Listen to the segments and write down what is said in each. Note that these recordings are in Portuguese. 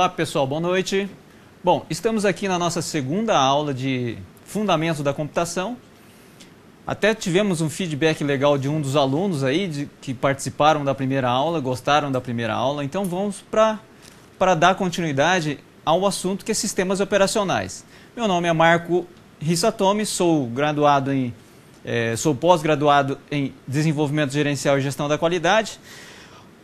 Olá pessoal, boa noite. Bom, estamos aqui na nossa segunda aula de Fundamentos da Computação. Até tivemos um feedback legal de um dos alunos aí que participaram da primeira aula, gostaram da primeira aula. Então vamos para dar continuidade ao assunto que é sistemas operacionais. Meu nome é Marco Hissatomi, sou pós-graduado em Desenvolvimento Gerencial e Gestão da Qualidade.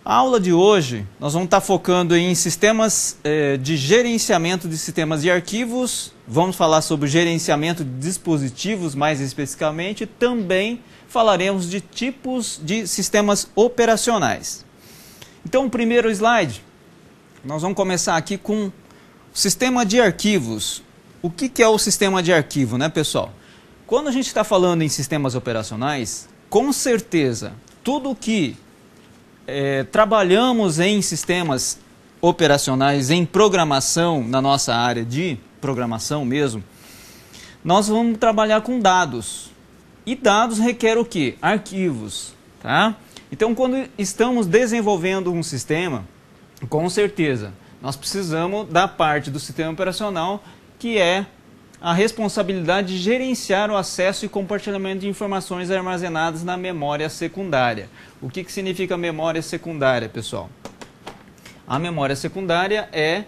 A aula de hoje nós vamos estar focando em sistemas de gerenciamento de sistemas de arquivos, vamos falar sobre gerenciamento de dispositivos mais especificamente, também falaremos de tipos de sistemas operacionais. Então, o primeiro slide, nós vamos começar aqui com o sistema de arquivos. O que é o sistema de arquivo, né, pessoal? Quando a gente está falando em sistemas operacionais, com certeza, tudo que trabalhamos em sistemas operacionais, em programação, na nossa área de programação mesmo, nós vamos trabalhar com dados. E dados requer o quê? Arquivos. Tá? Então, quando estamos desenvolvendo um sistema, com certeza, nós precisamos da parte do sistema operacional, que é a responsabilidade de gerenciar o acesso e compartilhamento de informações armazenadas na memória secundária. O que significa memória secundária, pessoal? A memória secundária é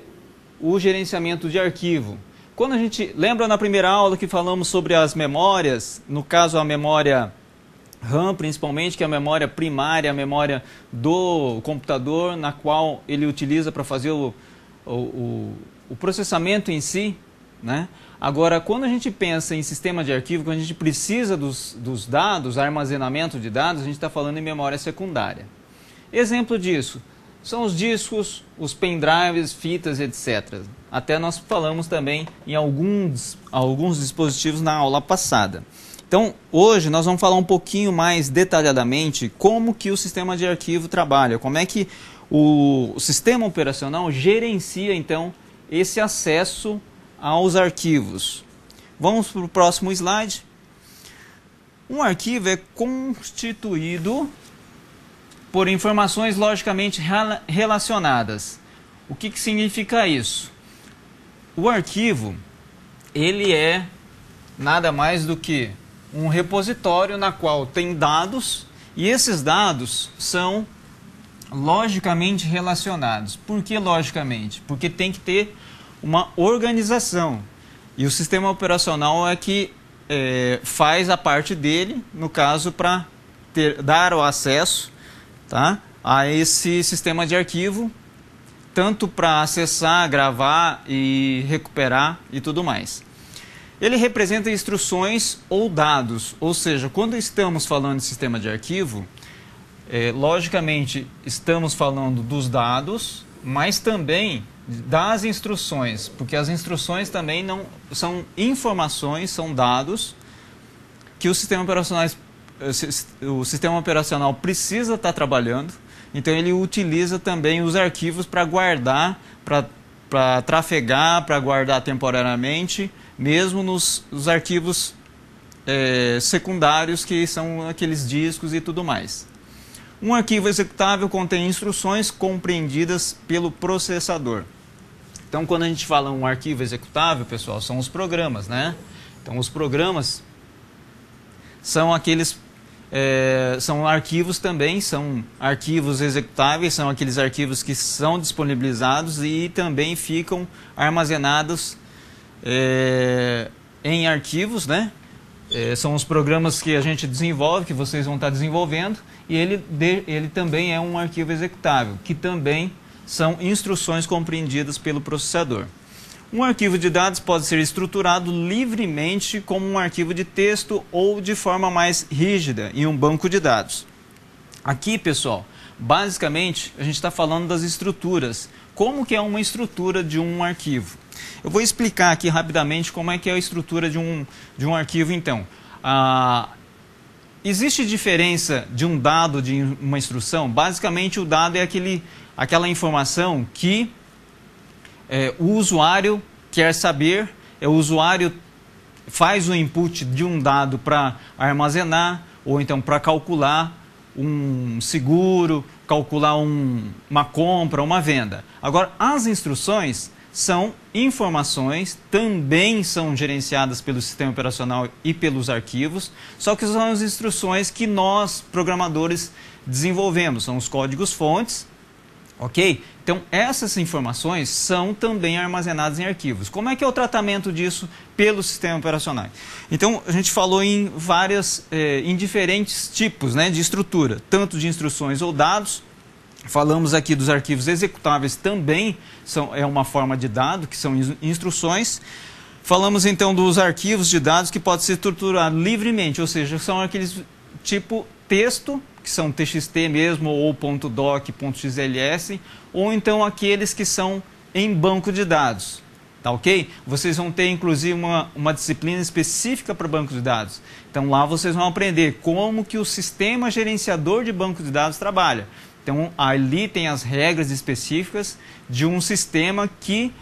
o gerenciamento de arquivo. Quando a gente lembra na primeira aula que falamos sobre as memórias, no caso a memória RAM principalmente, que é a memória primária, a memória do computador, na qual ele utiliza para fazer o processamento em si, né? Agora, quando a gente pensa em sistema de arquivo, quando a gente precisa dos dados, armazenamento de dados, a gente está falando em memória secundária. Exemplo disso são os discos, os pendrives, fitas, etc. Até nós falamos também em alguns dispositivos na aula passada. Então, hoje nós vamos falar um pouquinho mais detalhadamente como que o sistema de arquivo trabalha, como é que o sistema operacional gerencia, então, esse acesso aos arquivos. Vamos para o próximo slide. Um arquivo é constituído por informações logicamente relacionadas. O que significa isso? O arquivo, ele é nada mais do que um repositório na qual tem dados, e esses dados são logicamente relacionados. Por que logicamente? Porque tem que ter uma organização, e o sistema operacional é que faz a parte dele, no caso, para dar o acesso, tá, a esse sistema de arquivo, tanto para acessar, gravar e recuperar e tudo mais. Ele representa instruções ou dados, ou seja, quando estamos falando de sistema de arquivo, logicamente estamos falando dos dados, mas também das instruções, porque as instruções também não são informações, são dados que o sistema operacional precisa estar trabalhando. Então ele utiliza também os arquivos para guardar, para trafegar, para guardar temporariamente, mesmo nos arquivos secundários, que são aqueles discos e tudo mais. Um arquivo executável contém instruções compreendidas pelo processador. Então, quando a gente fala um arquivo executável, pessoal, são os programas, né? Então, os programas são aqueles, são arquivos também, são arquivos executáveis, são aqueles arquivos que são disponibilizados e também ficam armazenados em arquivos, né? São os programas que a gente desenvolve, que vocês vão estar desenvolvendo, e ele também é um arquivo executável, que também são instruções compreendidas pelo processador. Um arquivo de dados pode ser estruturado livremente como um arquivo de texto ou de forma mais rígida em um banco de dados. Aqui, pessoal, basicamente a gente está falando das estruturas. Como que é uma estrutura de um arquivo? Eu vou explicar aqui rapidamente como é que é a estrutura de um arquivo, então. Existe diferença de um dado de uma instrução? Basicamente, o dado é aquela informação que o usuário quer saber, o usuário faz o input de um dado para armazenar, ou então para calcular um seguro, calcular uma compra, uma venda. Agora, as instruções são informações, também são gerenciadas pelo sistema operacional e pelos arquivos, só que são as instruções que nós, programadores, desenvolvemos, são os códigos-fontes, ok? Então, essas informações são também armazenadas em arquivos. Como é que é o tratamento disso pelo sistema operacional? Então, a gente falou em em diferentes tipos, né, de estrutura, tanto de instruções ou dados. Falamos aqui dos arquivos executáveis, também é uma forma de dado, que são instruções. Falamos então dos arquivos de dados que pode ser estruturado livremente, ou seja, são aqueles tipo texto, que são TXT mesmo, ou .doc, .xls, ou então aqueles que são em banco de dados. Tá ok? Vocês vão ter inclusive uma disciplina específica para banco de dados. Então lá vocês vão aprender como que o sistema gerenciador de banco de dados trabalha. Então, ali tem as regras específicas de um sistema que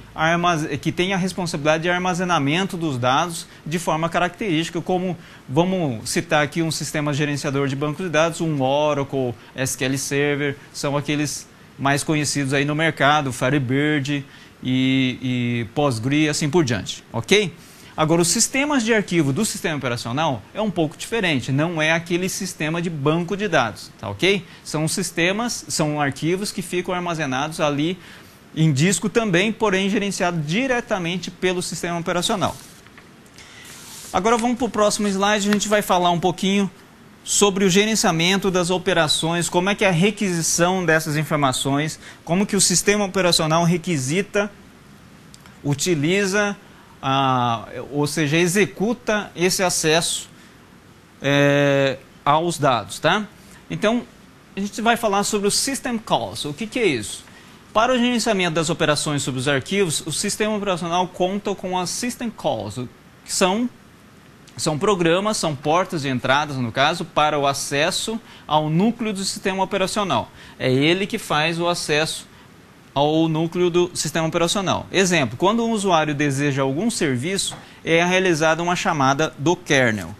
tem a responsabilidade de armazenamento dos dados de forma característica, como, vamos citar aqui um sistema gerenciador de banco de dados, um Oracle, SQL Server, são aqueles mais conhecidos aí no mercado, Firebird e Postgre e assim por diante, ok? Agora, os sistemas de arquivo do sistema operacional é um pouco diferente, não é aquele sistema de banco de dados, tá ok? São arquivos que ficam armazenados ali em disco também, porém gerenciado diretamente pelo sistema operacional. Agora vamos para o próximo slide, a gente vai falar um pouquinho sobre o gerenciamento das operações, como é que é a requisição dessas informações, como que o sistema operacional requisita, utiliza, ou seja, executa esse acesso aos dados, tá? Então, a gente vai falar sobre o System Calls. O que é isso? Para o gerenciamento das operações sobre os arquivos, o sistema operacional conta com as System Calls, que são programas, são portas de entradas, no caso, para o acesso ao núcleo do sistema operacional. É ele que faz o acesso ao núcleo do sistema operacional. Exemplo, quando um usuário deseja algum serviço, é realizada uma chamada do kernel.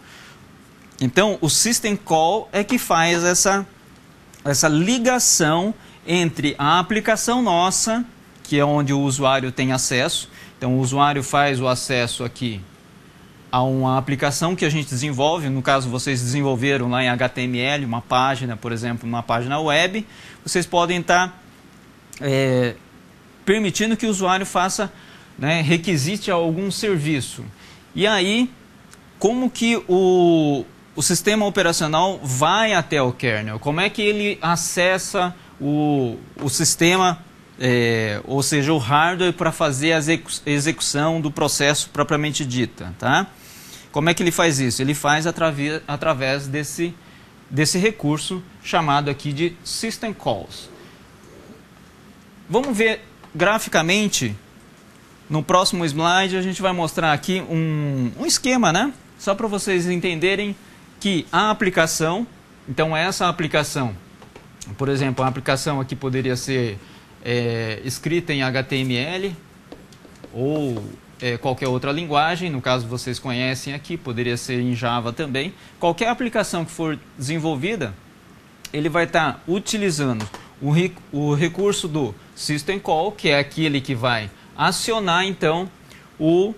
Então, o System Call é que faz essa ligação entre a aplicação nossa, que é onde o usuário tem acesso. Então, o usuário faz o acesso aqui a uma aplicação que a gente desenvolve. No caso, vocês desenvolveram lá em HTML, uma página, por exemplo, uma página web. Vocês podem estar permitindo que o usuário faça, né, requisite algum serviço. E aí, como que o sistema operacional vai até o kernel? Como é que ele acessa o sistema, ou seja, o hardware para fazer a execução do processo propriamente dita, tá? Como é que ele faz isso? Ele faz através desse recurso chamado aqui de System Calls. Vamos ver graficamente, no próximo slide a gente vai mostrar aqui um esquema, né? Só para vocês entenderem que a aplicação, então essa aplicação, por exemplo, a aplicação aqui poderia ser escrita em HTML ou qualquer outra linguagem, no caso vocês conhecem aqui, poderia ser em Java também. Qualquer aplicação que for desenvolvida, ele vai estar utilizando o recurso do System Call, que é aquele que vai acionar então o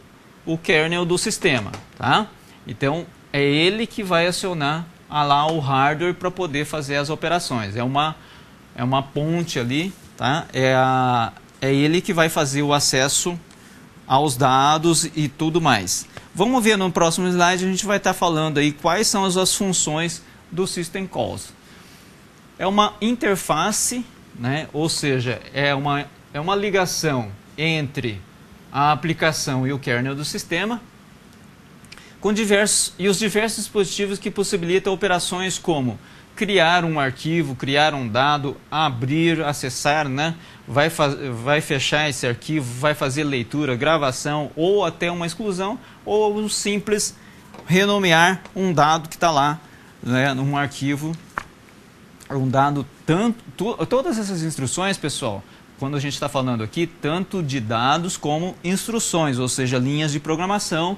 kernel do sistema, tá? Então é ele que vai acionar lá o hardware para poder fazer as operações. É uma ponte ali, tá? É ele que vai fazer o acesso aos dados e tudo mais. Vamos ver no próximo slide, a gente vai estar falando aí quais são as funções do System Calls. É uma interface, né? Ou seja, é uma ligação entre a aplicação e o kernel do sistema, com os diversos dispositivos que possibilitam operações como criar um arquivo, criar um dado, abrir, acessar, né? Vai fechar esse arquivo, vai fazer leitura, gravação, ou até uma exclusão, ou um simples renomear um dado que está lá, né, num arquivo. Um dado todas essas instruções, pessoal, quando a gente está falando aqui, tanto de dados como instruções, ou seja, linhas de programação,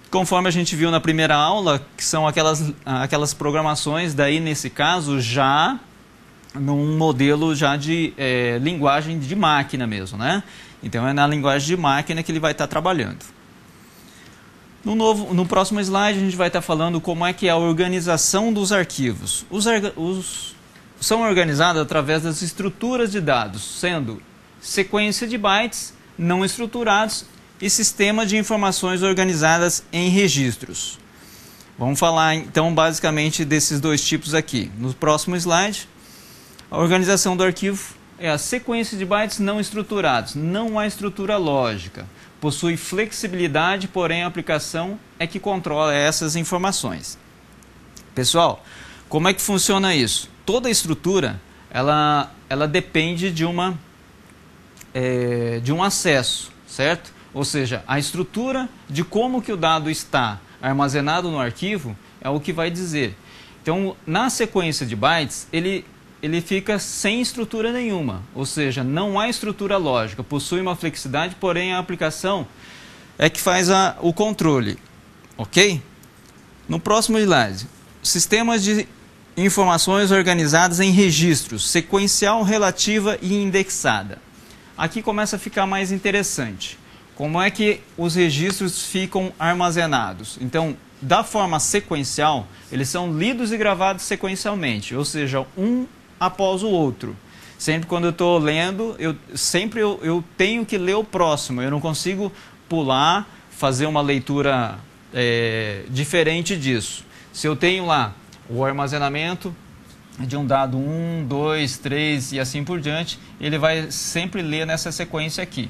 conforme a gente viu na primeira aula, que são aquelas programações, daí nesse caso já num modelo já de linguagem de máquina mesmo, né? Então é na linguagem de máquina que ele vai estar trabalhando. No próximo slide a gente vai estar falando como é que é a organização dos arquivos. São organizados através das estruturas de dados, sendo sequência de bytes não estruturados e sistema de informações organizadas em registros. Vamos falar então basicamente desses dois tipos aqui. No próximo slide, a organização do arquivo é a sequência de bytes não estruturados. Não há estrutura lógica. Possui flexibilidade, porém a aplicação é que controla essas informações. Pessoal, como é que funciona isso? Toda estrutura ela depende de um acesso, certo? Ou seja, a estrutura de como que o dado está armazenado no arquivo é o que vai dizer. Então, na sequência de bytes, ele fica sem estrutura nenhuma, ou seja, não há estrutura lógica, possui uma flexibilidade, porém a aplicação é que faz o controle, ok? No próximo slide, sistemas de informações organizadas em registros, sequencial, relativa e indexada. Aqui começa a ficar mais interessante. Como é que os registros ficam armazenados? Então, da forma sequencial, eles são lidos e gravados sequencialmente, ou seja, um após o outro. Sempre quando eu estou lendo, eu tenho que ler o próximo. Eu não consigo pular, fazer uma leitura diferente disso. Se eu tenho lá o armazenamento de um dado 1, 2, 3 e assim por diante, ele vai sempre ler nessa sequência aqui.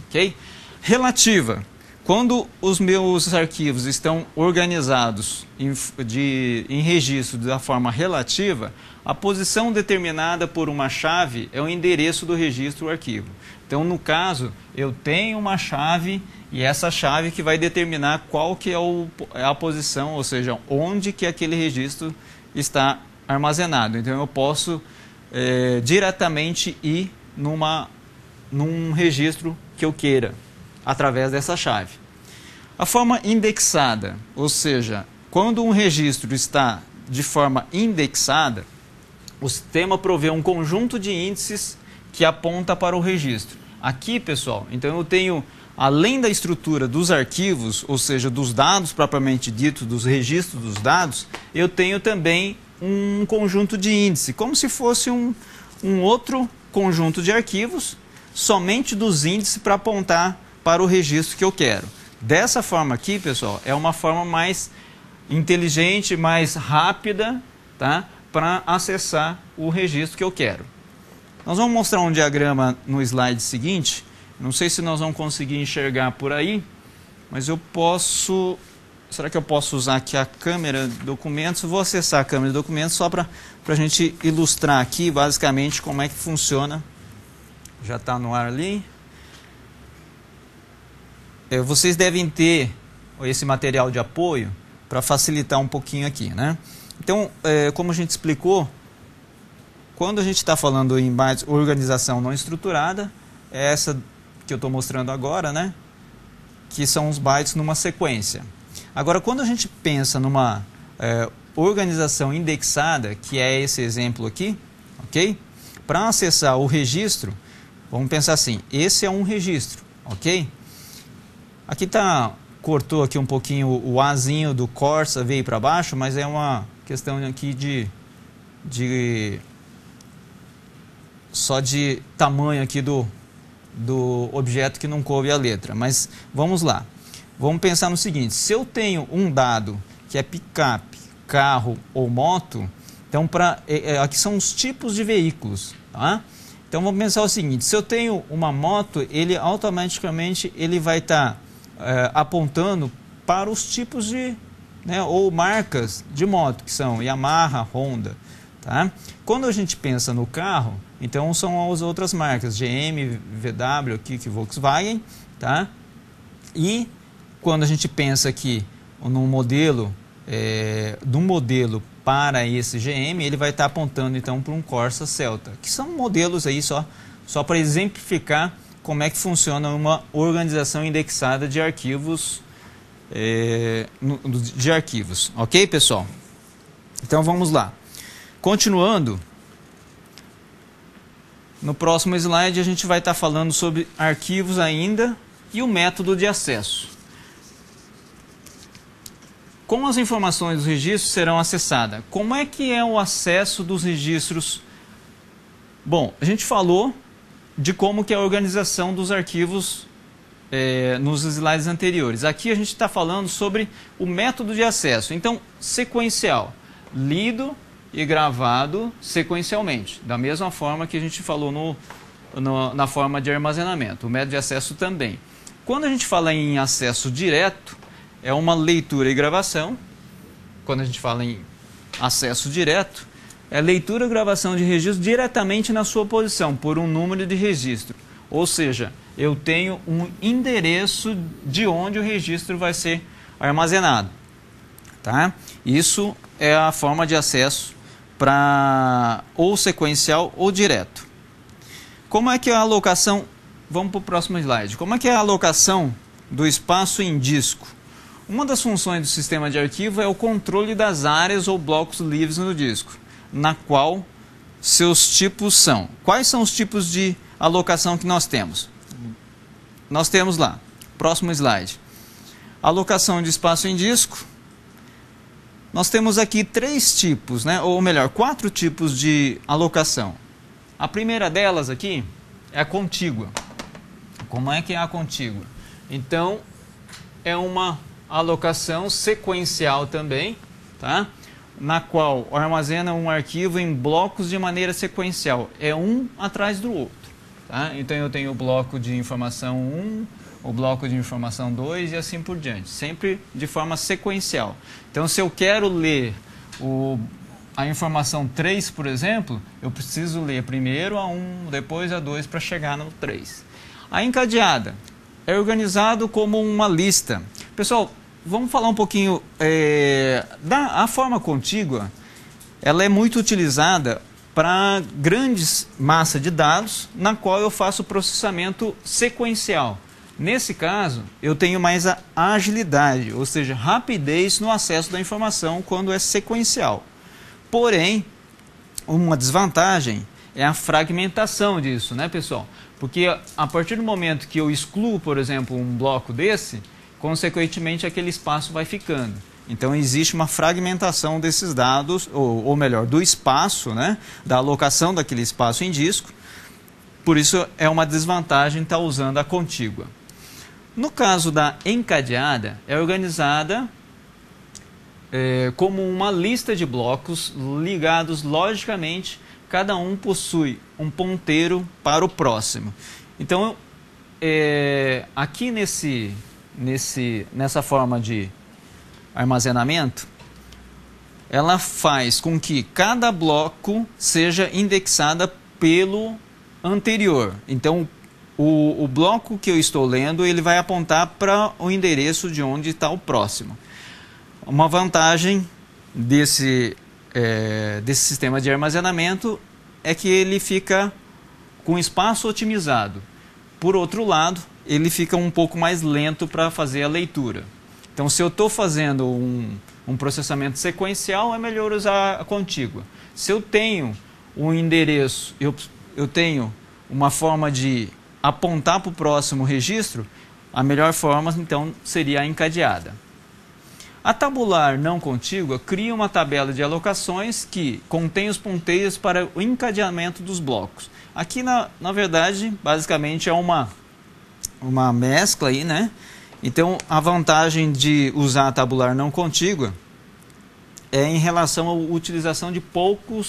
Ok? Relativa. Quando os meus arquivos estão organizados em registro da forma relativa, a posição determinada por uma chave é o endereço do registro do arquivo. Então, no caso, eu tenho uma chave e essa chave que vai determinar qual que é a posição, ou seja, onde que aquele registro está armazenado. Então, eu posso diretamente ir num registro que eu queira, através dessa chave. A forma indexada, ou seja, quando um registro está de forma indexada, o sistema provê um conjunto de índices que aponta para o registro. Aqui, pessoal, então eu tenho, além da estrutura dos arquivos, ou seja, dos dados propriamente dito, dos registros dos dados, eu tenho também um conjunto de índice, como se fosse um outro conjunto de arquivos, somente dos índices para apontar para o registro que eu quero. Dessa forma aqui, pessoal, é uma forma mais inteligente, mais rápida, tá? Para acessar o registro que eu quero. Nós vamos mostrar um diagrama no slide seguinte. Não sei se nós vamos conseguir enxergar por aí, mas eu posso... Será que eu posso usar aqui a câmera de documentos? Vou acessar a câmera de documentos só para a gente ilustrar aqui, basicamente, como é que funciona. Já está no ar ali. Vocês devem ter esse material de apoio para facilitar um pouquinho aqui, né? Então, como a gente explicou, quando a gente está falando em bytes, organização não estruturada, é essa que eu estou mostrando agora, né? Que são os bytes numa sequência. Agora, quando a gente pensa numa organização indexada, que é esse exemplo aqui, ok? Para acessar o registro, vamos pensar assim, esse é um registro, ok? Aqui cortou aqui um pouquinho o Azinho do Corsa, veio para baixo, mas é uma questão aqui só de tamanho aqui do objeto que não coube a letra. Mas vamos lá. Vamos pensar no seguinte, se eu tenho um dado que é picape, carro ou moto, então aqui são os tipos de veículos, tá? Então vamos pensar o seguinte, se eu tenho uma moto, ele automaticamente vai estar apontando para os tipos de, ou marcas de moto, que são Yamaha, Honda, tá? Quando a gente pensa no carro, então são as outras marcas, GM, VW, aqui, Volkswagen, tá? E quando a gente pensa aqui no modelo, do modelo para esse GM, ele vai estar apontando então para um Corsa Celta, que são modelos aí só para exemplificar como é que funciona uma organização indexada de arquivos, ok, pessoal? Então vamos lá. Continuando, No próximo slide a gente vai estar falando sobre arquivos ainda e o método de acesso. Como as informações dos registros serão acessadas? Como é que é o acesso dos registros? Bom, a gente falou de como que é a organização dos arquivos nos slides anteriores. Aqui a gente está falando sobre o método de acesso. Então, sequencial, lido e gravado sequencialmente, da mesma forma que a gente falou na forma de armazenamento. O método de acesso também. Quando a gente fala em acesso direto, é uma leitura e gravação. Quando a gente fala em acesso direto, é leitura e gravação de registro diretamente na sua posição, por um número de registro. Ou seja, eu tenho um endereço de onde o registro vai ser armazenado. Tá? Isso é a forma de acesso para ou sequencial ou direto. Como é que é a alocação? Vamos para o próximo slide. Como é que é a alocação do espaço em disco? Uma das funções do sistema de arquivo é o controle das áreas ou blocos livres no disco, na qual seus tipos são. Quais são os tipos de alocação que nós temos? Nós temos lá, próximo slide, alocação de espaço em disco. Nós temos aqui 3 tipos, né? Ou melhor, 4 tipos de alocação. A primeira delas aqui é a contígua. Como é que é a contígua? Então, é uma alocação sequencial também, tá? Na qual armazena um arquivo em blocos de maneira sequencial. É um atrás do outro. Tá? Então eu tenho o bloco de informação 1, o bloco de informação 2 e assim por diante. Sempre de forma sequencial. Então se eu quero ler a informação 3, por exemplo, eu preciso ler primeiro a 1, depois a 2 para chegar no 3. A encadeada é organizado como uma lista. Pessoal, vamos falar um pouquinho a forma contígua. Ela é muito utilizada para grandes massas de dados, na qual eu faço processamento sequencial. Nesse caso, eu tenho mais a agilidade, ou seja, rapidez no acesso da informação quando é sequencial. Porém, uma desvantagem é a fragmentação disso, né, pessoal? Porque a partir do momento que eu excluo, por exemplo, um bloco desse, consequentemente aquele espaço vai ficando. Então existe uma fragmentação desses dados, ou melhor, do espaço, né, da alocação daquele espaço em disco. Por isso é uma desvantagem estar usando a contígua. No caso da encadeada, é organizada como uma lista de blocos ligados logicamente, cada um possui um ponteiro para o próximo. Então, aqui nessa forma de armazenamento, ela faz com que cada bloco seja indexada pelo anterior. Então, o bloco que eu estou lendo, ele vai apontar para o endereço de onde está o próximo. Uma vantagem desse sistema de armazenamento é que ele fica com espaço otimizado. Por outro lado, ele fica um pouco mais lento para fazer a leitura. Então, se eu estou fazendo um processamento sequencial, é melhor usar a contígua. Se eu tenho um endereço, eu tenho uma forma de apontar para o próximo registro, a melhor forma, então, seria a encadeada. A tabular não contígua cria uma tabela de alocações que contém os ponteiros para o encadeamento dos blocos. Aqui, na verdade, basicamente é uma mescla aí, né? Então, a vantagem de usar a tabular não contígua é em relação à utilização de pouco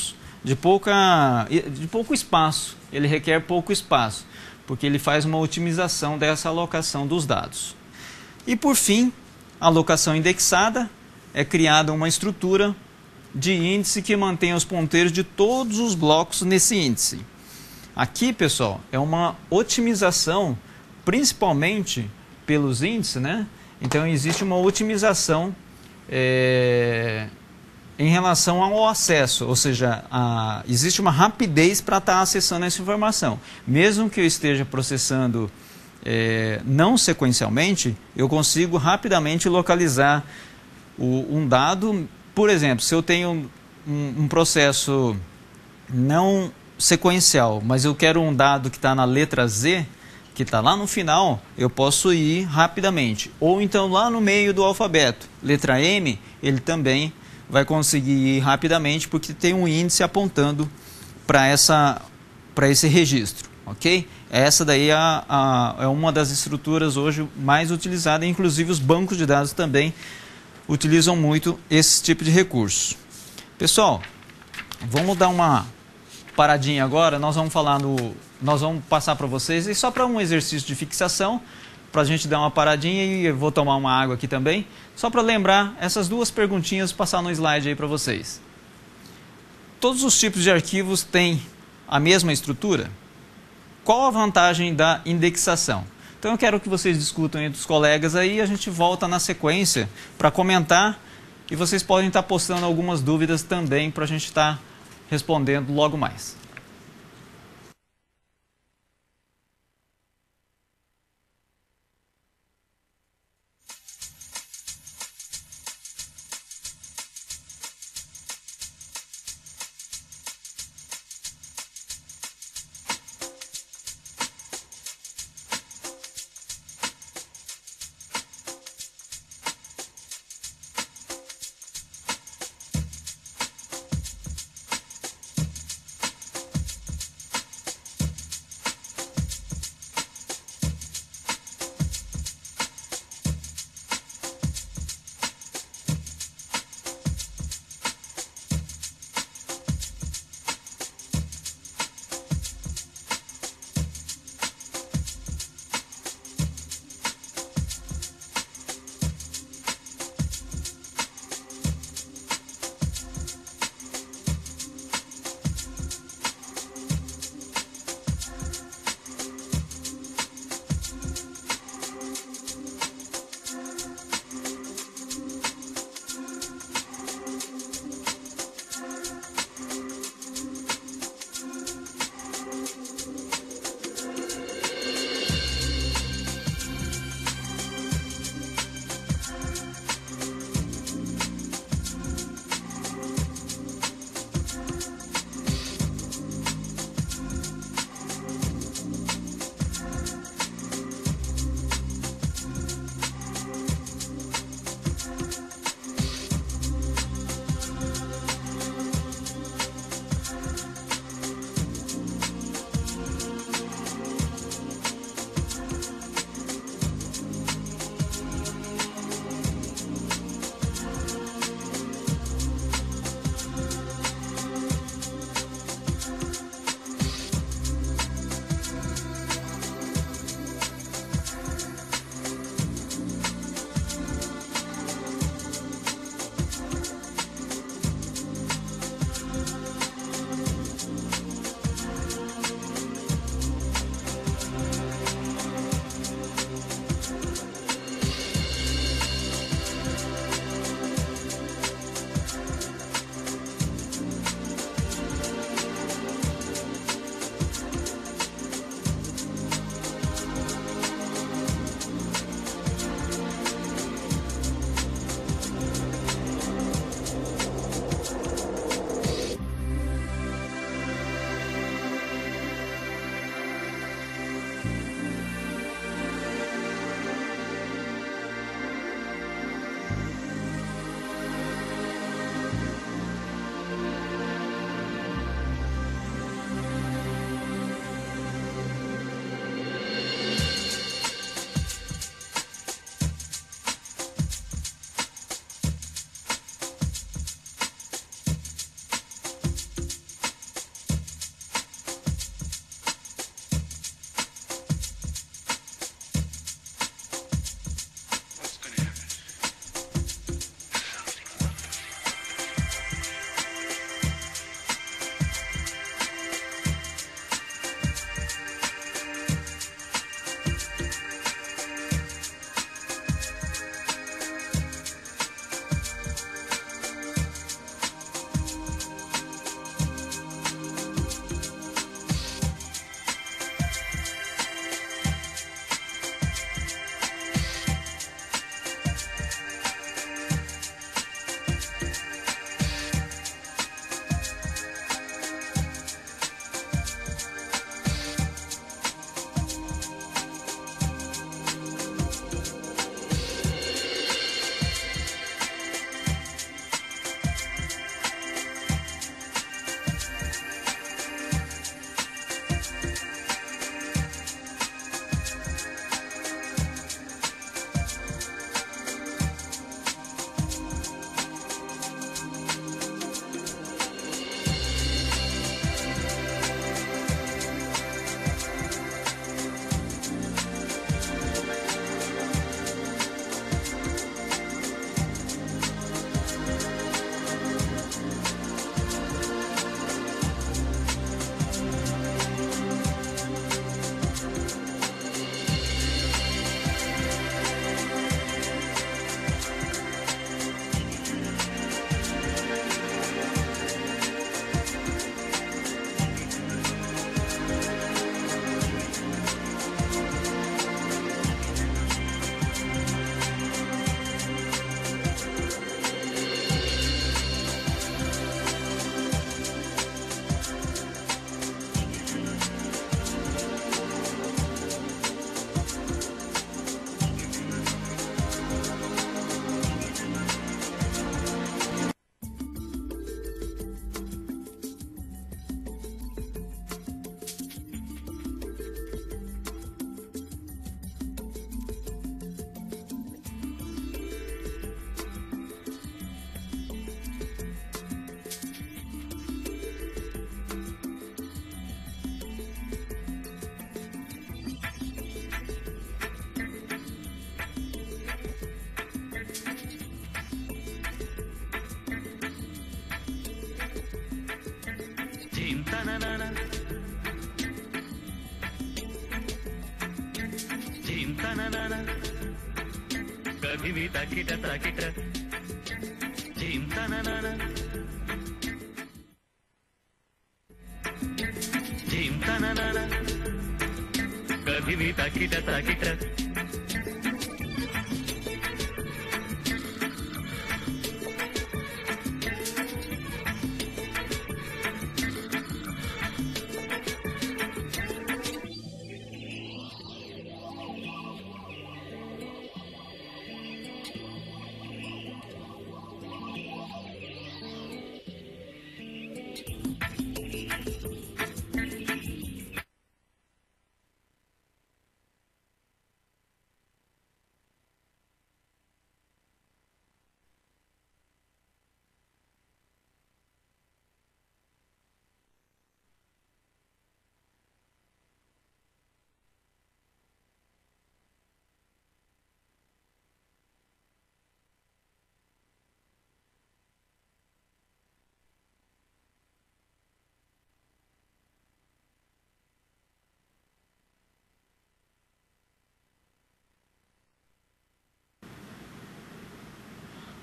espaço. Ele requer pouco espaço, porque ele faz uma otimização dessa alocação dos dados. E, por fim, a alocação indexada é criada uma estrutura de índice que mantém os ponteiros de todos os blocos nesse índice. Aqui, pessoal, é uma otimização, principalmente pelos índices, né? Então existe uma otimização em relação ao acesso, ou seja, existe uma rapidez para estar acessando essa informação. Mesmo que eu esteja processando não sequencialmente, eu consigo rapidamente localizar um dado. Por exemplo, se eu tenho um processo não sequencial, mas eu quero um dado que está na letra Z, que está lá no final, eu posso ir rapidamente. Ou então lá no meio do alfabeto, letra M, ele também vai conseguir ir rapidamente, porque tem um índice apontando para esse registro, ok? Essa daí é uma das estruturas hoje mais utilizadas, inclusive os bancos de dados também utilizam muito esse tipo de recurso. Pessoal, vamos dar uma paradinha agora, nós vamos passar para vocês, e só para um exercício de fixação, para a gente dar uma paradinha, e eu vou tomar uma água aqui também, só para lembrar essas duas perguntinhas, passar no slide aí para vocês. Todos os tipos de arquivos têm a mesma estrutura? Qual a vantagem da indexação? Então eu quero que vocês discutam entre os colegas aí, a gente volta na sequência para comentar, e vocês podem estar postando algumas dúvidas também para a gente estar respondendo logo mais.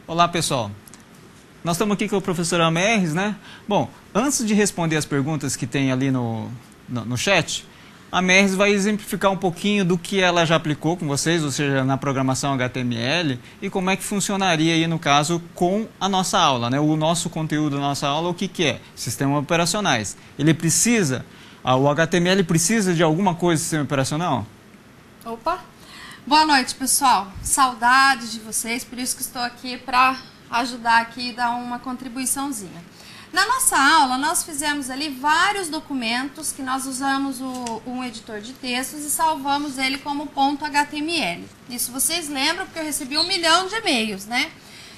Olá, pessoal. Nós estamos aqui com o professor Amerres, né? Bom, antes de responder as perguntas que tem ali no chat, a Amerres vai exemplificar um pouquinho do que ela já aplicou com vocês, ou seja, na programação HTML, e como é que funcionaria aí, no caso, com a nossa aula, né? O nosso conteúdo da nossa aula, o que que é? Sistemas operacionais. Ele precisa, o HTML precisa de alguma coisa do sistema operacional? Opa! Boa noite, pessoal. Saudades de vocês, por isso que estou aqui para ajudar aqui e dar uma contribuiçãozinha. Na nossa aula, nós fizemos ali vários documentos que nós usamos um editor de textos e salvamos ele como .html. Isso vocês lembram, porque eu recebi 1 milhão de e-mails, né?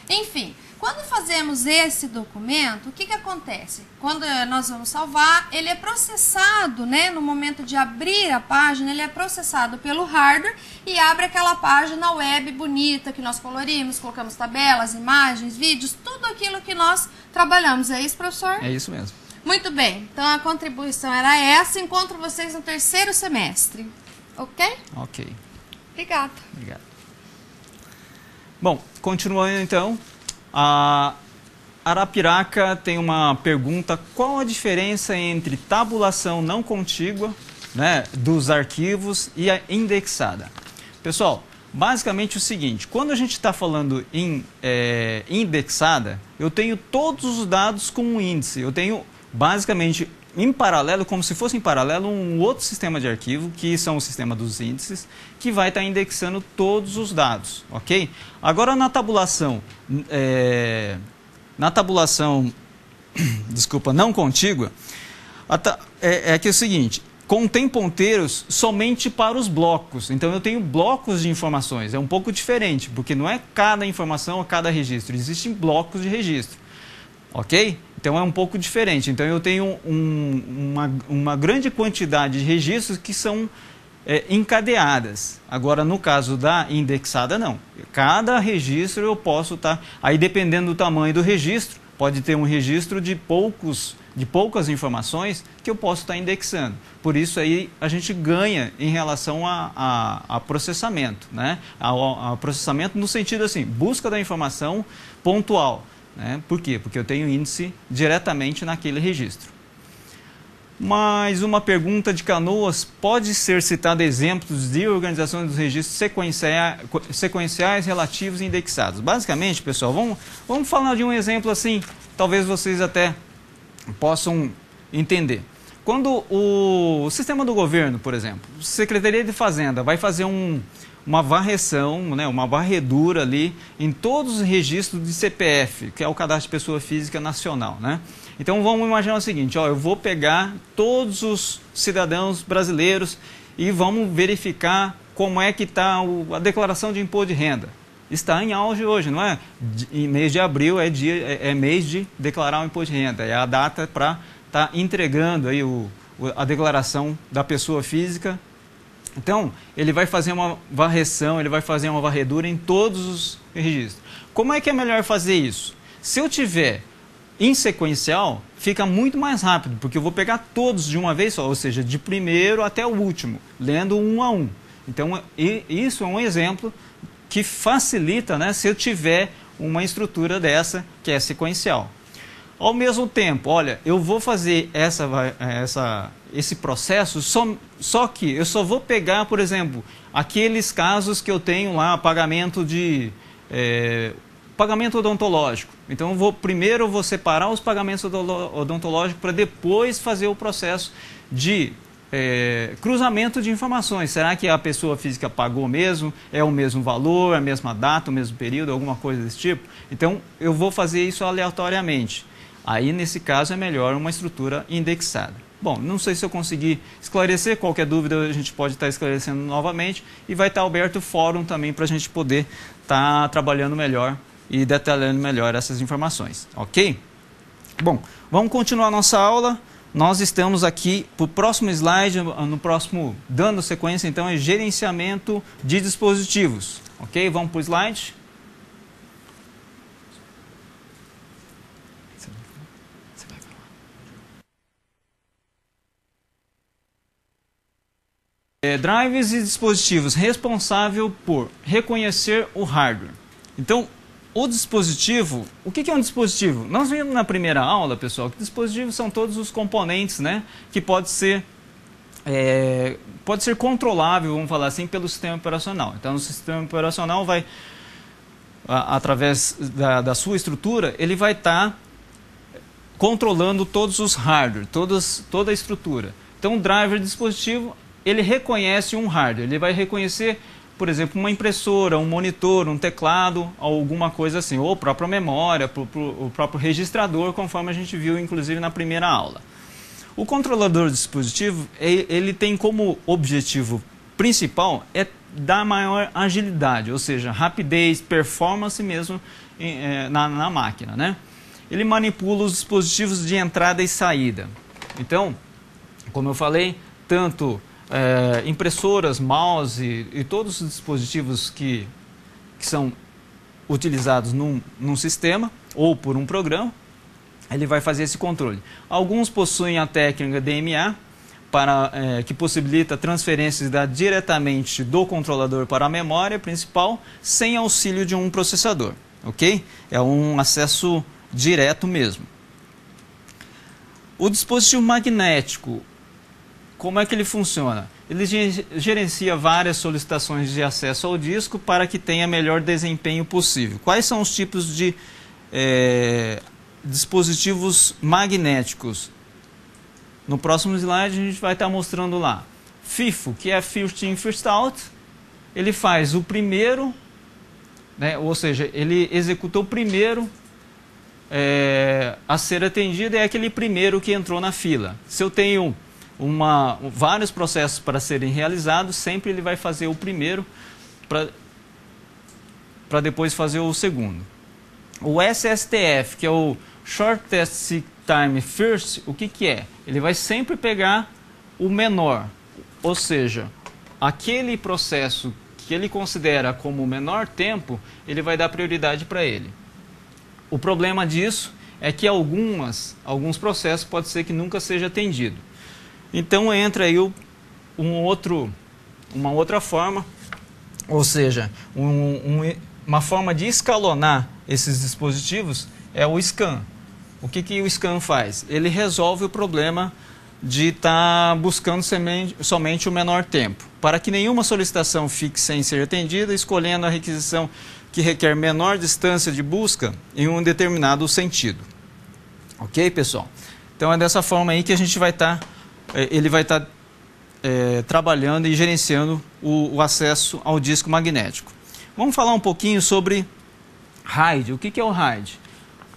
Enfim, quando fazemos esse documento, o que que acontece? Quando nós vamos salvar, ele é processado, né? No momento de abrir a página, ele é processado pelo hardware e abre aquela página web bonita que nós colorimos, colocamos tabelas, imagens, vídeos, tudo aquilo que nós trabalhamos. É isso, professor? É isso mesmo. Muito bem. Então, a contribuição era essa. Encontro vocês no 3º semestre. Ok? Ok. Obrigada. Obrigado. Bom, continuando então, a Arapiraca tem uma pergunta: qual a diferença entre tabulação não contígua, né, dos arquivos e a indexada? Pessoal, basicamente o seguinte: quando a gente está falando em indexada, eu tenho todos os dados com um índice. Eu tenho basicamente em paralelo, como se fosse em paralelo, um outro sistema de arquivo, que são o sistema dos índices, que vai estar indexando todos os dados, ok? Agora na tabulação, desculpa, não contígua, é que é o seguinte: contém ponteiros somente para os blocos. Então eu tenho blocos de informações. É um pouco diferente, porque não é cada informação ou cada registro. Existem blocos de registro. Ok? Então é um pouco diferente. Então eu tenho uma grande quantidade de registros que são encadeadas. Agora no caso da indexada, não. Cada registro eu posso estar... Aí dependendo do tamanho do registro, pode ter um registro de poucas informações que eu posso estar indexando. Por isso aí a gente ganha em relação a processamento, né? A processamento no sentido assim, busca da informação pontual, né? Por quê? Porque eu tenho índice diretamente naquele registro. Mais uma pergunta de Canoas: pode ser citado exemplos de organização dos registros sequenciais relativos e indexados? Basicamente, pessoal, vamos falar de um exemplo assim, talvez vocês até possam entender. Quando o sistema do governo, por exemplo, Secretaria de Fazenda vai fazer uma varreção, né, uma varredura ali em todos os registros de CPF, que é o Cadastro de Pessoa Física Nacional, né? Então vamos imaginar o seguinte: ó, eu vou pegar todos os cidadãos brasileiros e vamos verificar como é que está a declaração de imposto de renda. Está em auge hoje, não é? Em mês de abril é mês de declarar o imposto de renda, é a data para estar entregando aí a declaração da pessoa física. Então, ele vai fazer uma varreção, ele vai fazer uma varredura em todos os registros. Como é que é melhor fazer isso? Se eu tiver Em sequencial, fica muito mais rápido, porque eu vou pegar todos de uma vez só, ou seja, de primeiro até o último, lendo um a um. Então, isso é um exemplo que facilita, né, se eu tiver uma estrutura dessa que é sequencial. Ao mesmo tempo, olha, eu vou fazer esse processo, só que eu só vou pegar, por exemplo, aqueles casos que eu tenho lá, pagamento odontológico. Então, primeiro eu vou separar os pagamentos odontológicos para depois fazer o processo de cruzamento de informações. Será que a pessoa física pagou mesmo? É o mesmo valor, a mesma data, o mesmo período, alguma coisa desse tipo? Então, eu vou fazer isso aleatoriamente. Aí, nesse caso, é melhor uma estrutura indexada. Bom, não sei se eu consegui esclarecer. Qualquer dúvida a gente pode estar esclarecendo novamente. E vai estar aberto o fórum também para a gente poder estar trabalhando melhor e detalhando melhor essas informações. Ok? Bom, vamos continuar a nossa aula. Nós estamos aqui para o próximo slide, no próximo, dando sequência, então, é gerenciamento de dispositivos. Ok? Vamos para o slide. Drives e dispositivos responsável por reconhecer o hardware. Então, o dispositivo, o que é um dispositivo? Nós vimos na primeira aula, pessoal, que dispositivos são todos os componentes, né, que pode ser controlável, vamos falar assim, pelo sistema operacional. Então, o sistema operacional vai, através da sua estrutura, ele vai estar controlando todos os hardware, toda a estrutura. Então, o driver de dispositivo, ele reconhece um hardware, ele vai reconhecer, por exemplo, uma impressora, um monitor, um teclado, alguma coisa assim, ou a própria memória, o próprio registrador, conforme a gente viu, inclusive, na primeira aula. O controlador de dispositivo, ele tem como objetivo principal dar maior agilidade, ou seja, rapidez, performance mesmo na máquina, né? Ele manipula os dispositivos de entrada e saída. Então, como eu falei, tanto impressoras, mouse e todos os dispositivos que são utilizados num sistema ou por um programa, ele vai fazer esse controle. Alguns possuem a técnica DMA, que possibilita transferências diretamente do controlador para a memória principal, sem auxílio de um processador. Ok? É um acesso direto mesmo. O dispositivo magnético, como é que ele funciona? Ele gerencia várias solicitações de acesso ao disco para que tenha melhor desempenho possível. Quais são os tipos de dispositivos magnéticos? No próximo slide a gente vai estar mostrando lá. FIFO, que é First In, First Out, ele faz o primeiro, né, ou seja, ele executa o primeiro a ser atendido, é aquele primeiro que entrou na fila. Se eu tenho vários processos para serem realizados, sempre ele vai fazer o primeiro para depois fazer o segundo. O SSTF, que é o Shortest Time First, o que é? Ele vai sempre pegar o menor, ou seja, aquele processo que ele considera como o menor tempo, ele vai dar prioridade para ele. O problema disso é que alguns processos pode ser que nunca seja atendido. Então entra aí uma outra forma, ou seja, uma forma de escalonar esses dispositivos é o scan. O que o scan faz? Ele resolve o problema de estar buscando somente o menor tempo, para que nenhuma solicitação fique sem ser atendida, escolhendo a requisição que requer menor distância de busca em um determinado sentido. Ok, pessoal? Então é dessa forma aí que a gente vai estar... ele vai estar trabalhando e gerenciando o acesso ao disco magnético. Vamos falar um pouquinho sobre RAID. O que é o RAID?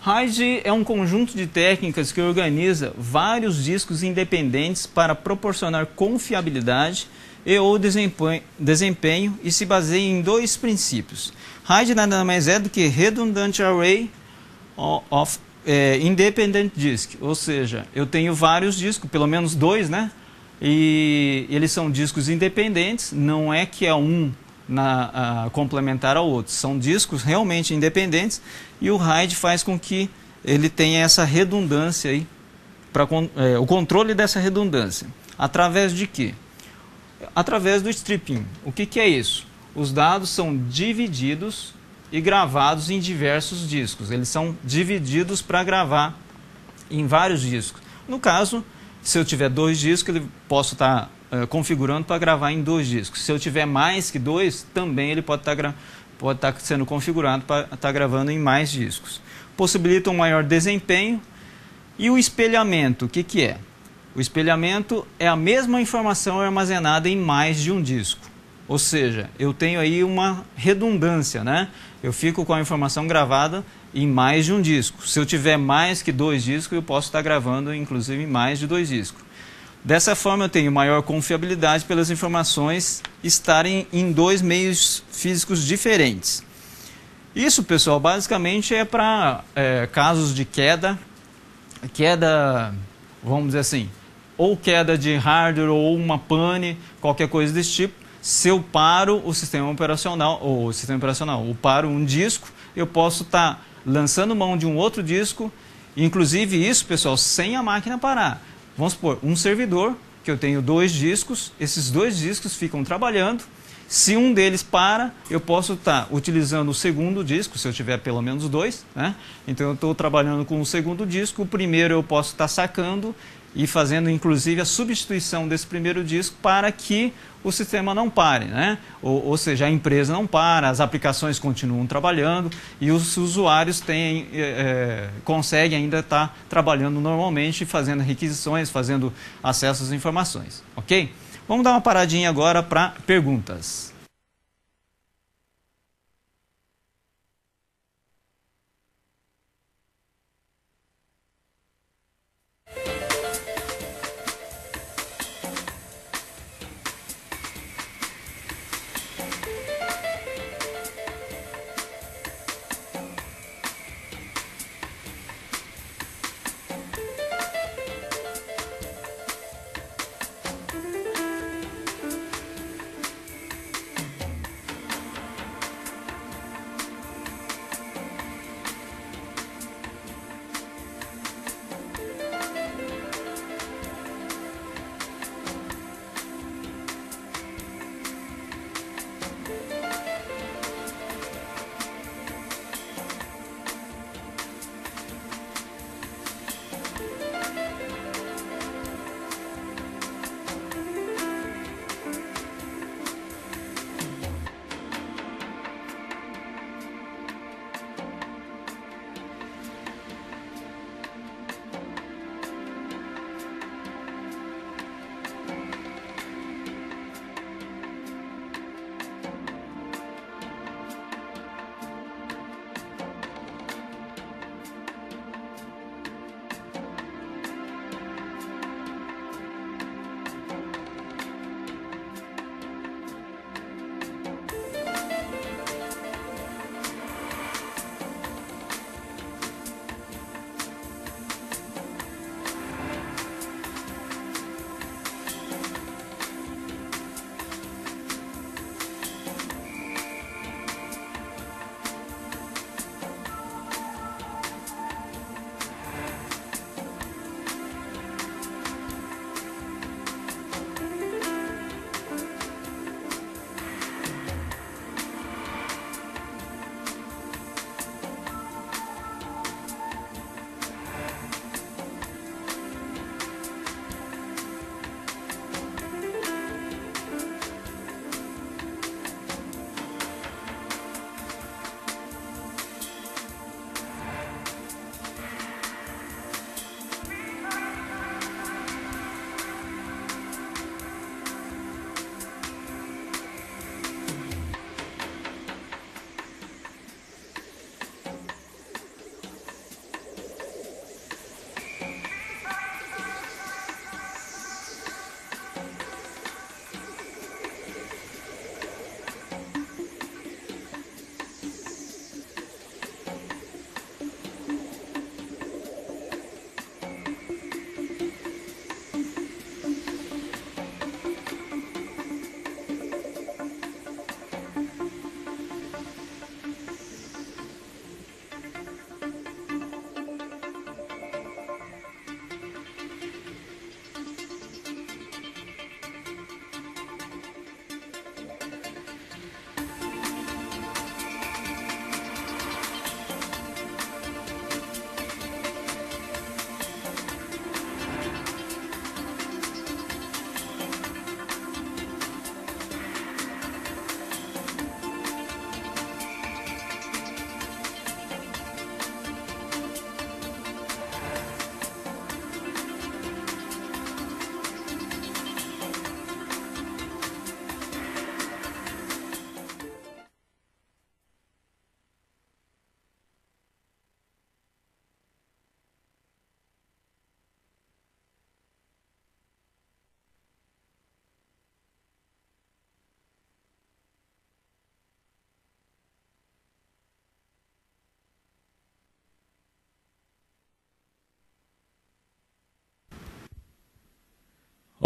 RAID é um conjunto de técnicas que organiza vários discos independentes para proporcionar confiabilidade ou desempenho e se baseia em dois princípios. RAID nada mais é do que Redundant Array of Independent Disk, ou seja, eu tenho vários discos, pelo menos dois, né? E eles são discos independentes, não é que é um complementar ao outro, são discos realmente independentes e o RAID faz com que ele tem essa redundância aí, o controle dessa redundância. Através de quê? Através do stripping. O que é isso? Os dados são divididos e gravados em diversos discos. Eles são divididos para gravar em vários discos. No caso, se eu tiver 2 discos, ele posso estar configurando para gravar em 2 discos. Se eu tiver mais que 2, também ele pode estar sendo configurado para estar gravando em mais discos. Possibilita um maior desempenho. E o espelhamento, o que é? O espelhamento é a mesma informação armazenada em mais de um disco. Ou seja, eu tenho aí uma redundância, né? Eu fico com a informação gravada em mais de um disco. Se eu tiver mais que 2 discos, eu posso estar gravando, inclusive, em mais de 2 discos. Dessa forma, eu tenho maior confiabilidade pelas informações estarem em 2 meios físicos diferentes. Isso, pessoal, basicamente é para casos de queda, vamos dizer assim, ou queda de hardware ou uma pane, qualquer coisa desse tipo. Se eu paro o sistema operacional, ou paro um disco, eu posso estar lançando mão de um outro disco, inclusive isso, pessoal, sem a máquina parar. Vamos supor, um servidor, que eu tenho 2 discos, esses 2 discos ficam trabalhando. Se um deles para, eu posso estar utilizando o segundo disco, se eu tiver pelo menos 2, né? Então eu estou trabalhando com o segundo disco, o primeiro eu posso estar sacando e fazendo inclusive a substituição desse primeiro disco para que o sistema não pare, né? Ou seja, a empresa não para, as aplicações continuam trabalhando e os usuários conseguem ainda estar trabalhando normalmente, fazendo requisições, fazendo acesso às informações, ok? Vamos dar uma paradinha agora para perguntas.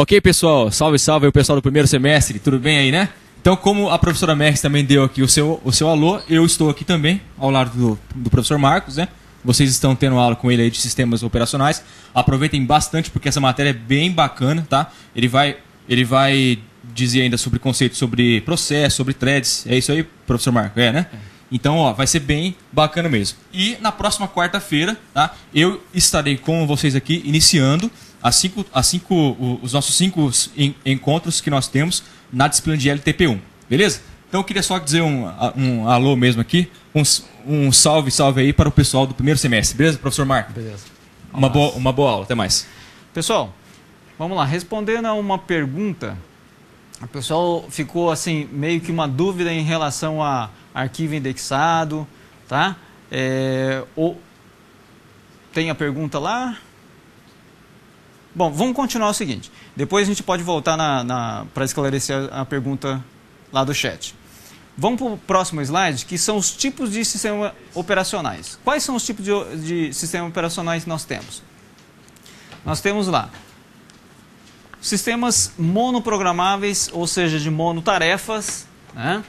Ok, pessoal? Salve, salve aí o pessoal do primeiro semestre. Tudo bem aí, né? Então, como a professora Merckx também deu aqui o seu alô, eu estou aqui também, ao lado do professor Marcos, né? Vocês estão tendo aula com ele aí de sistemas operacionais. Aproveitem bastante, porque essa matéria é bem bacana, tá? Ele vai dizer ainda sobre conceitos sobre processo, sobre threads. É isso aí, professor Marcos? É, né? Então, ó, vai ser bem bacana mesmo. E na próxima quarta-feira, tá? Eu estarei com vocês aqui iniciando os nossos 5 encontros que nós temos na disciplina de LTP1. Beleza? Então eu queria só dizer um alô mesmo aqui, um salve aí para o pessoal do primeiro semestre. Beleza, professor Marcos? Beleza. Uma boa aula. Até mais. Pessoal, vamos lá. Respondendo a uma pergunta, o pessoal ficou assim, meio que uma dúvida em relação a arquivo indexado, tá? Tem a pergunta lá? Bom, vamos continuar o seguinte. Depois a gente pode voltar para esclarecer a pergunta lá do chat. Vamos para o próximo slide, que são os tipos de sistemas operacionais. Quais são os tipos de sistemas operacionais que nós temos? Nós temos lá sistemas monoprogramáveis, ou seja, de monotarefas, né?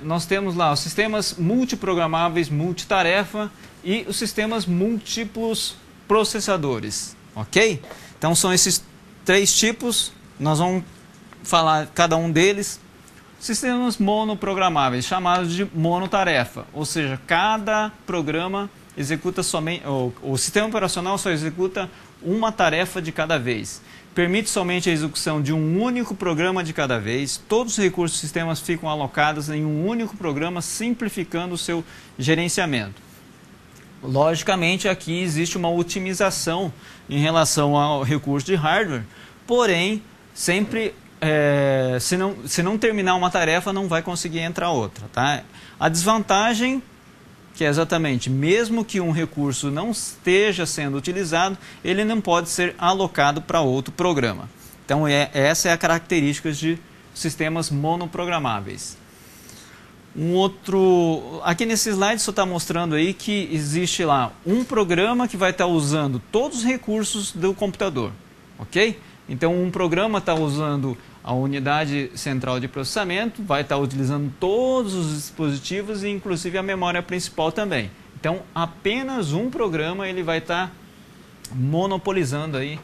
Nós temos lá os sistemas multiprogramáveis, multitarefa e os sistemas múltiplos processadores. Ok? Então são esses 3 tipos, nós vamos falar cada um deles. Sistemas monoprogramáveis, chamados de monotarefa, ou seja, cada programa executa somente, o sistema operacional só executa uma tarefa de cada vez. Permite somente a execução de um único programa de cada vez. Todos os recursos do sistema ficam alocados em um único programa, simplificando o seu gerenciamento. Logicamente, aqui existe uma otimização em relação ao recurso de hardware, porém, sempre, se não terminar uma tarefa, não vai conseguir entrar outra. Tá? A desvantagem, que é exatamente, mesmo que um recurso não esteja sendo utilizado, ele não pode ser alocado para outro programa. Então, essa é a característica de sistemas monoprogramáveis. Aqui nesse slide só está mostrando aí que existe lá um programa que vai estar usando todos os recursos do computador, ok? Então um programa está usando a unidade central de processamento, vai estar utilizando todos os dispositivos e inclusive a memória principal também. Então apenas um programa ele vai estar monopolizando aí,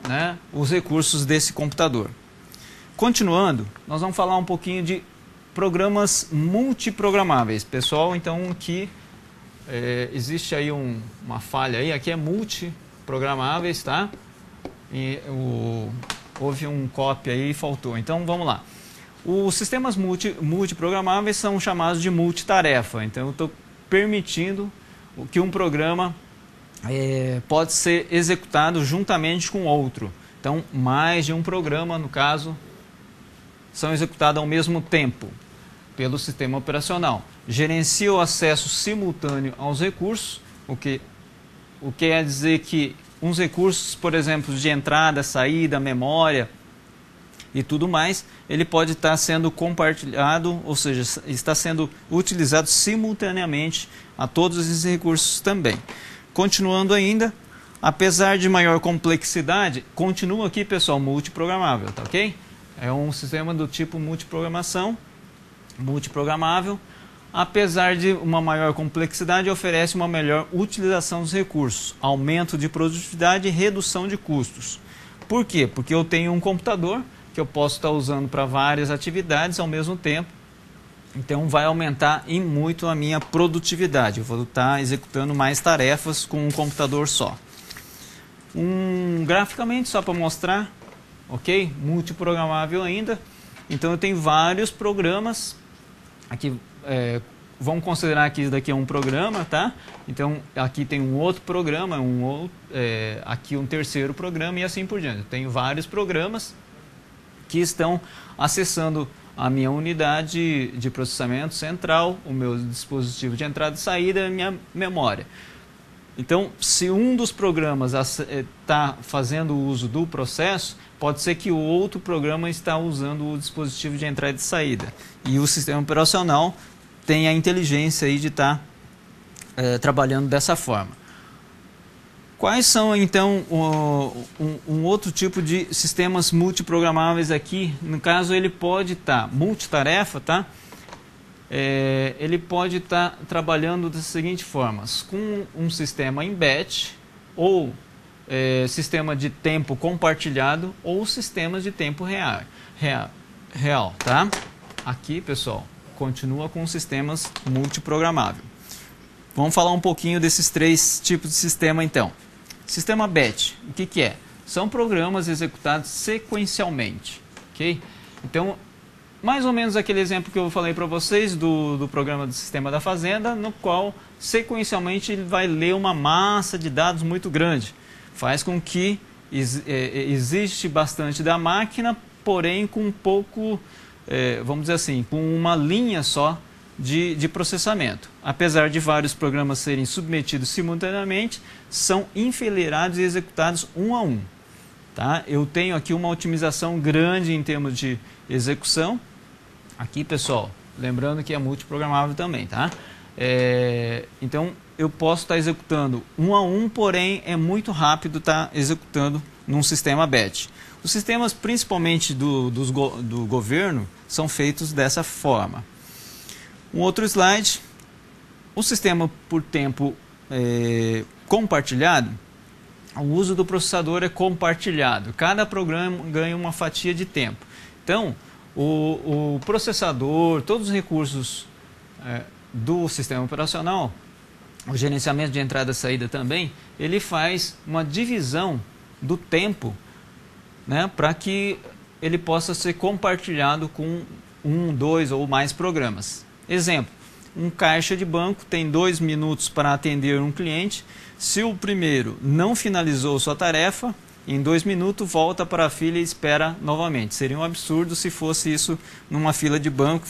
né, os recursos desse computador. Continuando, nós vamos falar um pouquinho de programas multiprogramáveis. Pessoal, então aqui existe aí uma falha aí, aqui é multiprogramáveis, tá? Houve um copy aí e faltou. Então vamos lá. Os sistemas multiprogramáveis são chamados de multitarefa. Então eu estou permitindo que um programa pode ser executado juntamente com outro. Então mais de um programa, no caso, são executados ao mesmo tempo pelo sistema operacional. Gerencia o acesso simultâneo aos recursos, o que quer dizer que uns recursos, por exemplo, de entrada, saída, memória e tudo mais, ele pode estar sendo compartilhado, ou seja, está sendo utilizado simultaneamente a todos esses recursos também. Continuando ainda, apesar de maior complexidade, continua aqui, pessoal, multiprogramável, tá ok? É um sistema do tipo multiprogramável. Apesar de uma maior complexidade, oferece uma melhor utilização dos recursos, aumento de produtividade e redução de custos. Por quê? Porque eu tenho um computador que eu posso estar usando para várias atividades ao mesmo tempo. Então vai aumentar em muito a minha produtividade. Eu vou estar executando mais tarefas com um computador só. Graficamente, só para mostrar, ok? Multiprogramável ainda. Então eu tenho vários programas. Aqui, vamos considerar que isso daqui é um programa, tá? Então aqui tem um outro programa, aqui um terceiro programa e assim por diante. Eu tenho vários programas que estão acessando a minha unidade de processamento central, o meu dispositivo de entrada e saída e a minha memória. Então, se um dos programas está fazendo uso do processo, pode ser que o outro programa está usando o dispositivo de entrada e saída. E o sistema operacional tem a inteligência aí de estar trabalhando dessa forma. Quais são, então, um outro tipo de sistemas multiprogramáveis aqui? No caso, ele pode estar multitarefa, tá? Ele pode estar trabalhando da seguinte forma, com um sistema em batch, ou sistema de tempo compartilhado, ou sistemas de tempo real, tá? Aqui, pessoal, continua com sistemas multiprogramáveis. Vamos falar um pouquinho desses 3 tipos de sistema, então. Sistema batch, o que é? São programas executados sequencialmente, ok? Então, mais ou menos aquele exemplo que eu falei para vocês do programa do sistema da fazenda, no qual sequencialmente ele vai ler uma massa de dados muito grande. Faz com que existe bastante da máquina, porém com um pouco, vamos dizer assim, com uma linha só de processamento. Apesar de vários programas serem submetidos simultaneamente, são enfileirados e executados um a um. Tá? Eu tenho aqui uma otimização grande em termos de execução. Aqui, pessoal, lembrando que é multiprogramável também. Tá? Então, eu posso estar executando um a um, porém é muito rápido estar executando num sistema batch. Os sistemas, principalmente do governo, são feitos dessa forma. Um outro slide, o sistema por tempo compartilhado, o uso do processador é compartilhado. Cada programa ganha uma fatia de tempo. Então, o processador, todos os recursos do sistema operacional, o gerenciamento de entrada e saída também, ele faz uma divisão do tempo, né, para que ele possa ser compartilhado com 1, 2 ou mais programas. Exemplo, um caixa de banco tem 2 minutos para atender um cliente. Se o primeiro não finalizou sua tarefa, em 2 minutos volta para a fila e espera novamente. Seria um absurdo se fosse isso numa fila de banco,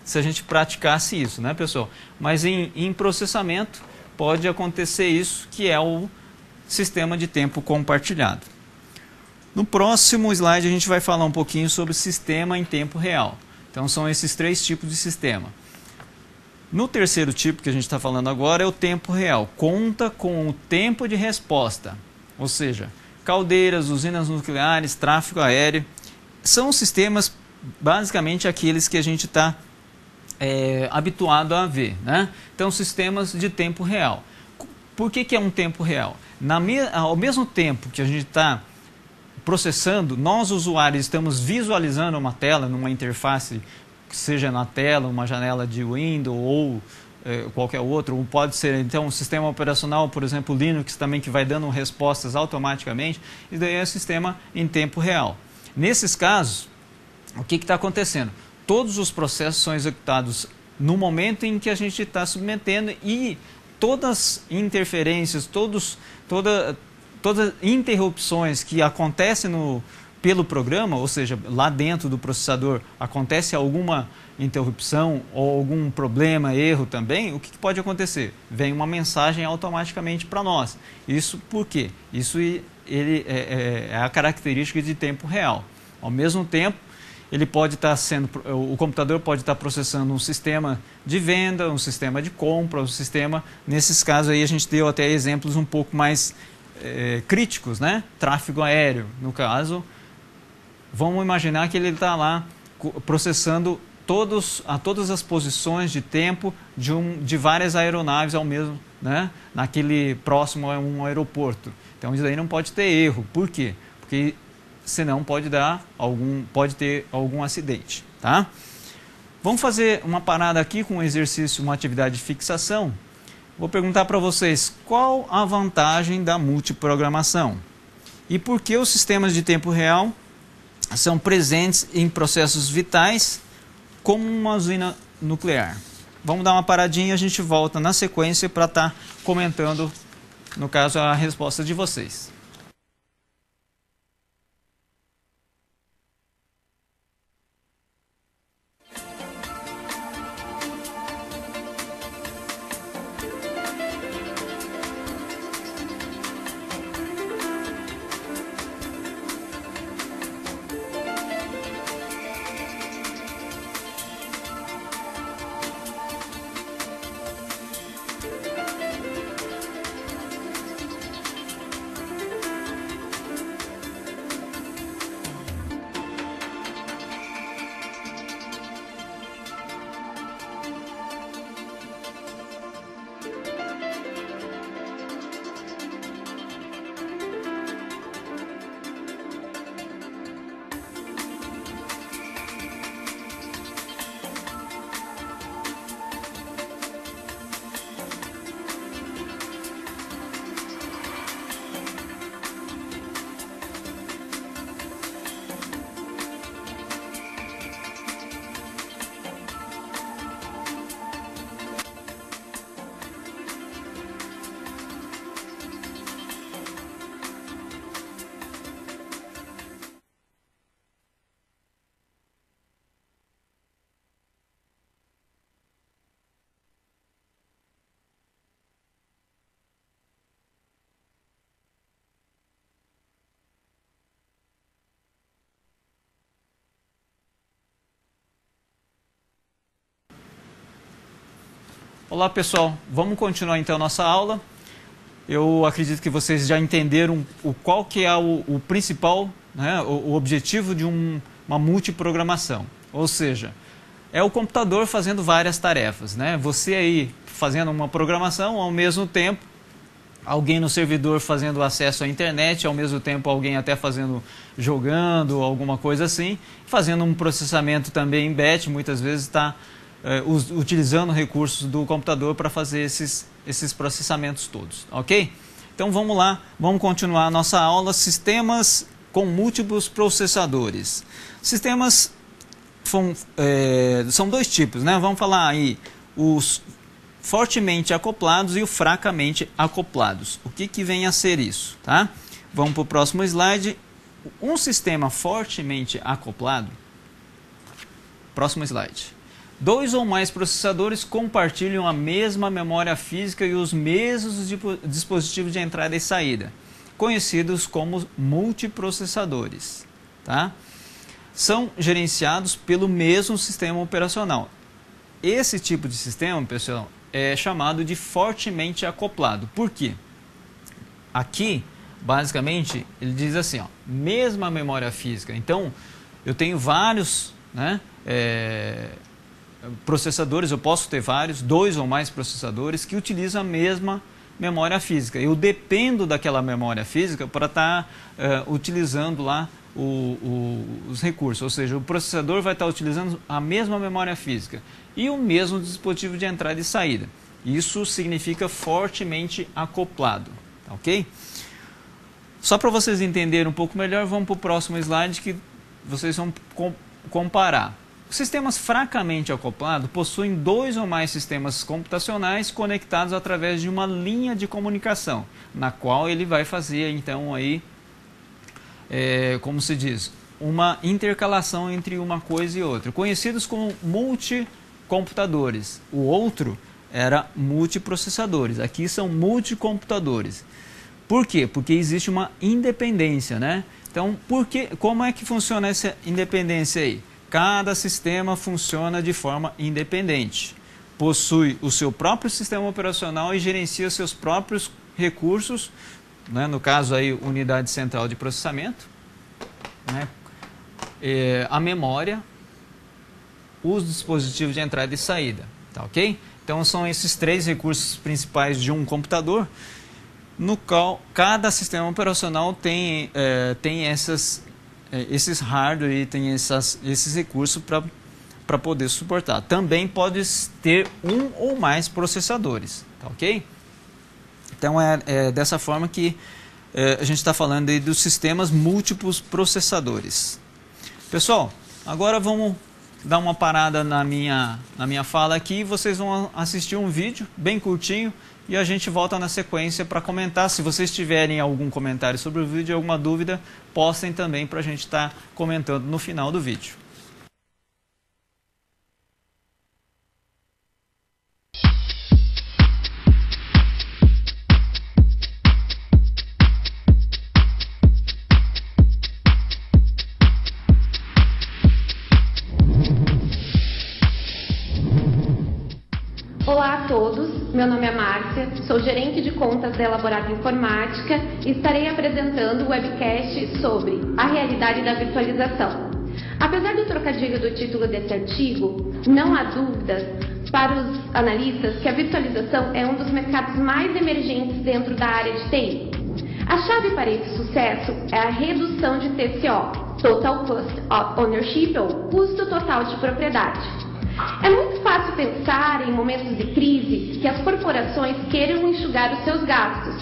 se a gente praticasse isso, né, pessoal? Mas em processamento pode acontecer isso, que é o sistema de tempo compartilhado. No próximo slide a gente vai falar um pouquinho sobre sistema em tempo real. Então são esses 3 tipos de sistema. No terceiro tipo que a gente está falando agora é o tempo real. Conta com o tempo de resposta. Ou seja, caldeiras, usinas nucleares, tráfego aéreo. São sistemas basicamente aqueles que a gente está habituado a ver, né? Então sistemas de tempo real. Por que é um tempo real? Ao mesmo tempo que a gente está processando, nós usuários estamos visualizando uma tela numa interface, seja na tela, uma janela de Windows ou qualquer outro, ou pode ser então um sistema operacional, por exemplo, Linux também, que vai dando respostas automaticamente, e daí é um sistema em tempo real. Nesses casos, o que está acontecendo? Todos os processos são executados no momento em que a gente está submetendo, e todas as interferências, todas interrupções que acontecem pelo programa, ou seja, lá dentro do processador acontece alguma interrupção ou algum problema, erro também, o que pode acontecer? Vem uma mensagem automaticamente para nós. Isso por quê? Isso é a característica de tempo real. Ao mesmo tempo, o computador pode estar processando um sistema de venda, um sistema de compra, um sistema, nesses casos aí a gente deu até exemplos um pouco mais críticos, né? Tráfego aéreo, no caso, vamos imaginar que ele está lá processando todas as posições de tempo de várias aeronaves ao mesmo, né? Naquele próximo a um aeroporto. Então isso aí não pode ter erro. Por quê? Porque senão pode ter algum acidente, tá? Vamos fazer uma parada aqui com um exercício, uma atividade de fixação. Vou perguntar para vocês qual a vantagem da multiprogramação e por que os sistemas de tempo real são presentes em processos vitais como uma usina nuclear. Vamos dar uma paradinha e a gente volta na sequência para estar comentando, no caso, a resposta de vocês. Olá pessoal, vamos continuar então a nossa aula. Eu acredito que vocês já entenderam qual que é o principal, né, o objetivo de uma multiprogramação. Ou seja, é o computador fazendo várias tarefas, né? Você aí fazendo uma programação, ao mesmo tempo alguém no servidor fazendo acesso à internet, ao mesmo tempo alguém até jogando, alguma coisa assim, fazendo um processamento também em batch, muitas vezes está utilizando recursos do computador para fazer esses processamentos todos, ok? Então vamos lá, vamos continuar a nossa aula, sistemas com múltiplos processadores. Sistemas são dois tipos, né? Vamos falar aí os fortemente acoplados e o fracamente acoplados. O que vem a ser isso, tá? Vamos para o próximo slide. Um sistema fortemente acoplado, próximo slide. Dois ou mais processadores compartilham a mesma memória física e os mesmos dispositivos de entrada e saída, conhecidos como multiprocessadores, tá? São gerenciados pelo mesmo sistema operacional. Esse tipo de sistema, pessoal, é chamado de fortemente acoplado. Por quê? Aqui, basicamente, ele diz assim, ó, mesma memória física. Então, eu tenho vários, né, processadores, eu posso ter vários, dois ou mais processadores que utilizam a mesma memória física. Eu dependo daquela memória física para estar utilizando lá os recursos, ou seja, o processador vai estar utilizando a mesma memória física e o mesmo dispositivo de entrada e saída. Isso significa fortemente acoplado, tá, ok? Só para vocês entenderem um pouco melhor, vamos para o próximo slide que vocês vão comparar. Sistemas fracamente acoplados possuem dois ou mais sistemas computacionais conectados através de uma linha de comunicação, na qual ele vai fazer, então, aí, como se diz, uma intercalação entre uma coisa e outra, conhecidos como multicomputadores. O outro era multiprocessadores, aqui são multicomputadores. Por quê? Porque existe uma independência, né? Então, como é que funciona essa independência aí? Cada sistema funciona de forma independente, possui o seu próprio sistema operacional e gerencia seus próprios recursos, né? No caso aí, unidade central de processamento, né? A memória, os dispositivos de entrada e saída, tá, ok? Então são esses três recursos principais de um computador, no qual cada sistema operacional tem esses hardware e tem esses recursos para poder suportar. Também pode ter um ou mais processadores, tá, ok? Então é dessa forma que a gente está falando aí dos sistemas múltiplos processadores. Pessoal, agora vamos dar uma parada na minha fala aqui. Vocês vão assistir um vídeo bem curtinho e a gente volta na sequência para comentar. Se vocês tiverem algum comentário sobre o vídeo, alguma dúvida, postem também para a gente estar comentando no final do vídeo. Olá a todos, meu nome é Márcia, sou gerente de contas da Elaborado Informática e estarei apresentando o webcast sobre a realidade da virtualização. Apesar do trocadilho do título desse artigo, não há dúvidas para os analistas que a virtualização é um dos mercados mais emergentes dentro da área de TI. A chave para esse sucesso é a redução de TCO, Total Cost of Ownership, ou custo total de propriedade. É muito fácil pensar em momentos de crise que as corporações queiram enxugar os seus gastos.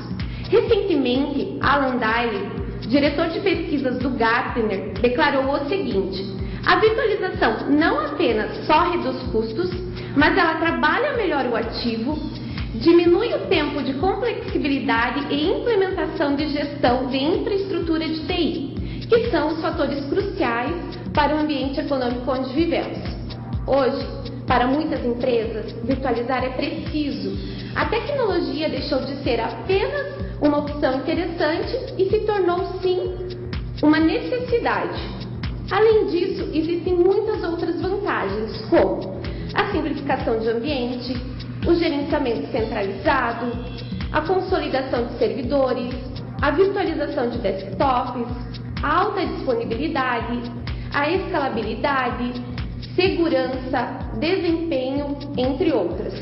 Recentemente, Alan Daly, diretor de pesquisas do Gartner, declarou o seguinte: a virtualização não apenas só reduz custos, mas ela trabalha melhor o ativo, diminui o tempo de complexibilidade e implementação de gestão de infraestrutura de TI, que são os fatores cruciais para o ambiente econômico onde vivemos. Hoje, para muitas empresas, virtualizar é preciso. A tecnologia deixou de ser apenas uma opção interessante e se tornou, sim, uma necessidade. Além disso, existem muitas outras vantagens, como a simplificação de ambiente, o gerenciamento centralizado, a consolidação de servidores, a virtualização de desktops, a alta disponibilidade, a escalabilidade, segurança, desempenho, entre outras.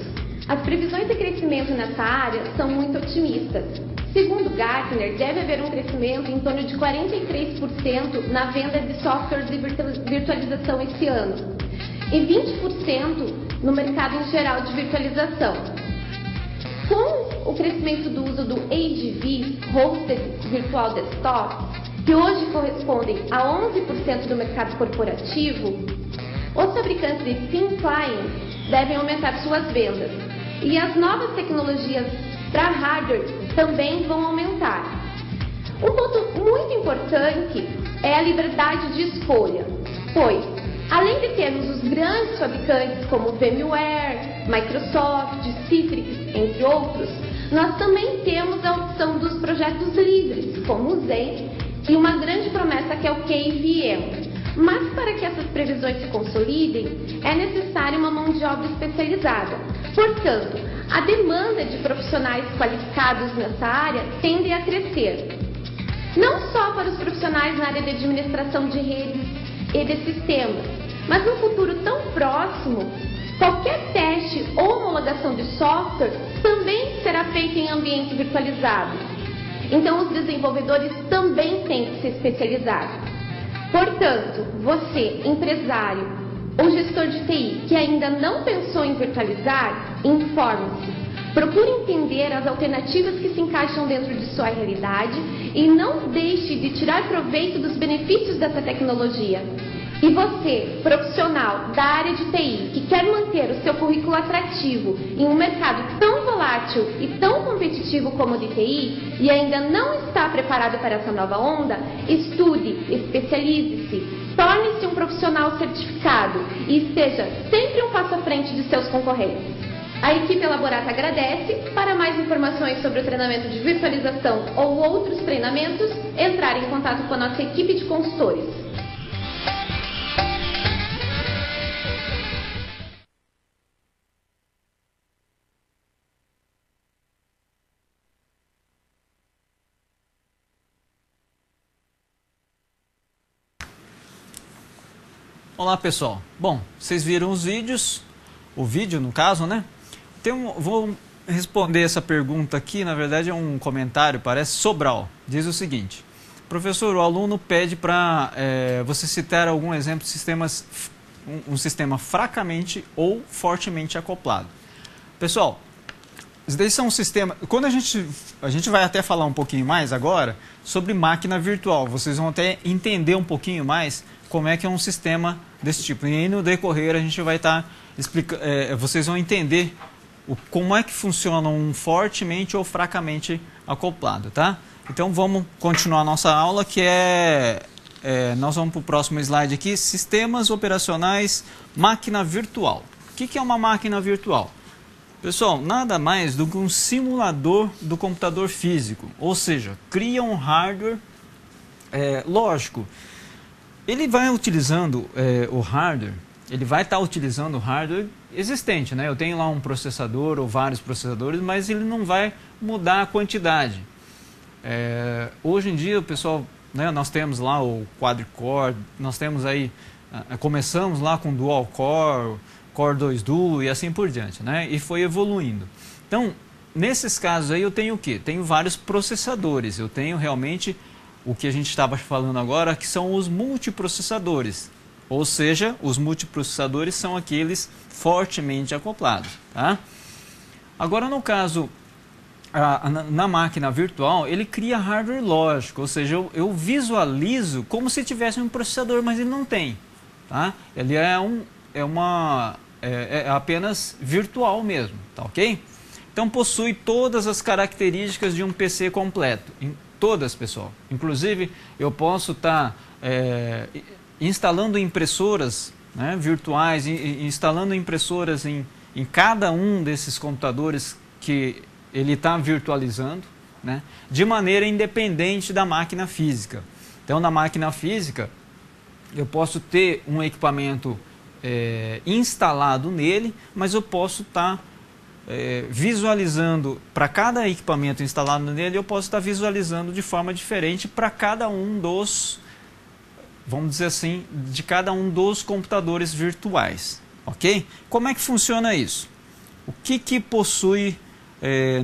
As previsões de crescimento nessa área são muito otimistas. Segundo Gartner, deve haver um crescimento em torno de 43% na venda de softwares de virtualização esse ano e 20% no mercado em geral de virtualização. Com o crescimento do uso do AGV, Hosted Virtual Desktop, que hoje correspondem a 11% do mercado corporativo, os fabricantes de thin clients devem aumentar suas vendas e as novas tecnologias para hardware também vão aumentar. Um ponto muito importante é a liberdade de escolha, pois, além de termos os grandes fabricantes como VMware, Microsoft, Citrix, entre outros, nós também temos a opção dos projetos livres, como o Zen, e uma grande promessa que é o KVM. Mas para que essas previsões se consolidem, é necessária uma mão de obra especializada. Portanto, a demanda de profissionais qualificados nessa área tende a crescer. Não só para os profissionais na área de administração de redes e de sistemas, mas no futuro tão próximo, qualquer teste ou homologação de software também será feito em ambiente virtualizado. Então, os desenvolvedores também têm que se especializar. Portanto, você, empresário ou gestor de TI que ainda não pensou em virtualizar, informe-se. Procure entender as alternativas que se encaixam dentro de sua realidade e não deixe de tirar proveito dos benefícios dessa tecnologia. E você, profissional da área de TI, que quer manter o seu currículo atrativo em um mercado tão volátil e tão competitivo como o de TI, e ainda não está preparado para essa nova onda, estude, especialize-se, torne-se um profissional certificado e esteja sempre um passo à frente de seus concorrentes. A equipe Elaborata agradece. Para mais informações sobre o treinamento de virtualização ou outros treinamentos, entrar em contato com a nossa equipe de consultores. Olá pessoal, bom, vocês viram os vídeos, o vídeo no caso, né? Vou responder essa pergunta aqui, na verdade é um comentário, parece Sobral, diz o seguinte: professor, o aluno pede para você citar algum exemplo de um sistema fracamente ou fortemente acoplado. Pessoal, isso daí são sistemas, quando a gente vai até falar um pouquinho mais agora sobre máquina virtual, vocês vão até entender um pouquinho mais como é que é um sistema desse tipo. E aí no decorrer a gente vai estar explicando, vocês vão entender como é que funciona um fortemente ou fracamente acoplado, tá? Então vamos continuar a nossa aula, que nós vamos para o próximo slide aqui, sistemas operacionais, máquina virtual. O que é uma máquina virtual? Pessoal, nada mais do que um simulador do computador físico, ou seja, cria um hardware lógico. Ele vai utilizando o hardware, ele vai estar utilizando o hardware existente, né? Eu tenho lá um processador ou vários processadores, mas ele não vai mudar a quantidade. Hoje em dia, o pessoal, né, nós temos lá o quad-core, nós temos aí, começamos lá com dual core, core 2 duo e assim por diante, né? E foi evoluindo. Então, nesses casos aí eu tenho o quê? Tenho vários processadores, eu tenho realmente o que a gente estava falando agora, que são os multiprocessadores. Ou seja, os multiprocessadores são aqueles fortemente acoplados. Tá? Agora, no caso, na máquina virtual, ele cria hardware lógico. Ou seja, eu visualizo como se tivesse um processador, mas ele não tem. Tá? Ele é apenas virtual mesmo. Tá, ok? Então, possui todas as características de um PC completo. Todas, pessoal. Inclusive, eu posso estar instalando impressoras, né, virtuais, instalando impressoras em cada um desses computadores que ele está virtualizando, né, de maneira independente da máquina física. Então, na máquina física, eu posso ter um equipamento instalado nele, mas eu posso estar visualizando para cada equipamento instalado nele, eu posso estar visualizando de forma diferente para cada um dos, vamos dizer assim, de cada um dos computadores virtuais, ok? Como é que funciona isso? O que possui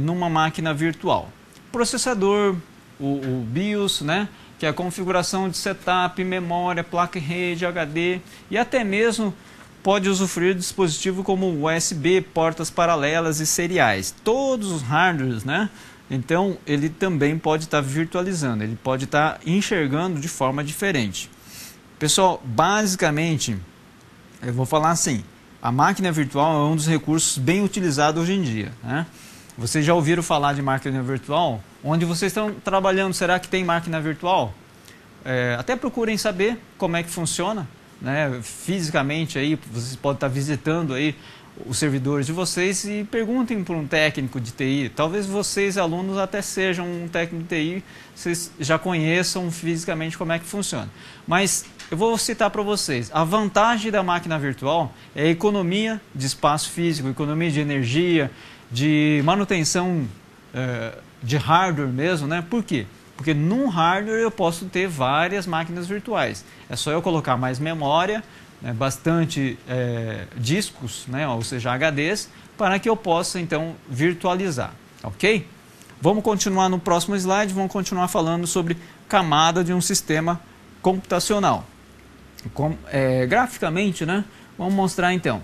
numa máquina virtual? Processador, o BIOS, né? Que é a configuração de setup, memória, placa-rede, HD e até mesmo pode usufruir de dispositivo como USB, portas paralelas e seriais. Todos os hardwares, né? Então, ele também pode estar virtualizando, ele pode estar enxergando de forma diferente. Pessoal, basicamente, eu vou falar assim, a máquina virtual é um dos recursos bem utilizados hoje em dia, né? Vocês já ouviram falar de máquina virtual? Onde vocês estão trabalhando, será que tem máquina virtual? Até procurem saber como é que funciona, né? Fisicamente aí, vocês podem estar visitando aí os servidores de vocês e perguntem para um técnico de TI. Talvez vocês, alunos, até sejam um técnico de TI, vocês já conheçam fisicamente como é que funciona. Mas eu vou citar para vocês, a vantagem da máquina virtual é a economia de espaço físico, economia de energia, de manutenção de hardware mesmo, né? Por quê? Porque num hardware eu posso ter várias máquinas virtuais. É só eu colocar mais memória, né, bastante discos, né, ou seja, HDs, para que eu possa então virtualizar, ok? Vamos continuar no próximo slide, vamos continuar falando sobre camada de um sistema computacional. Graficamente, né, vamos mostrar então.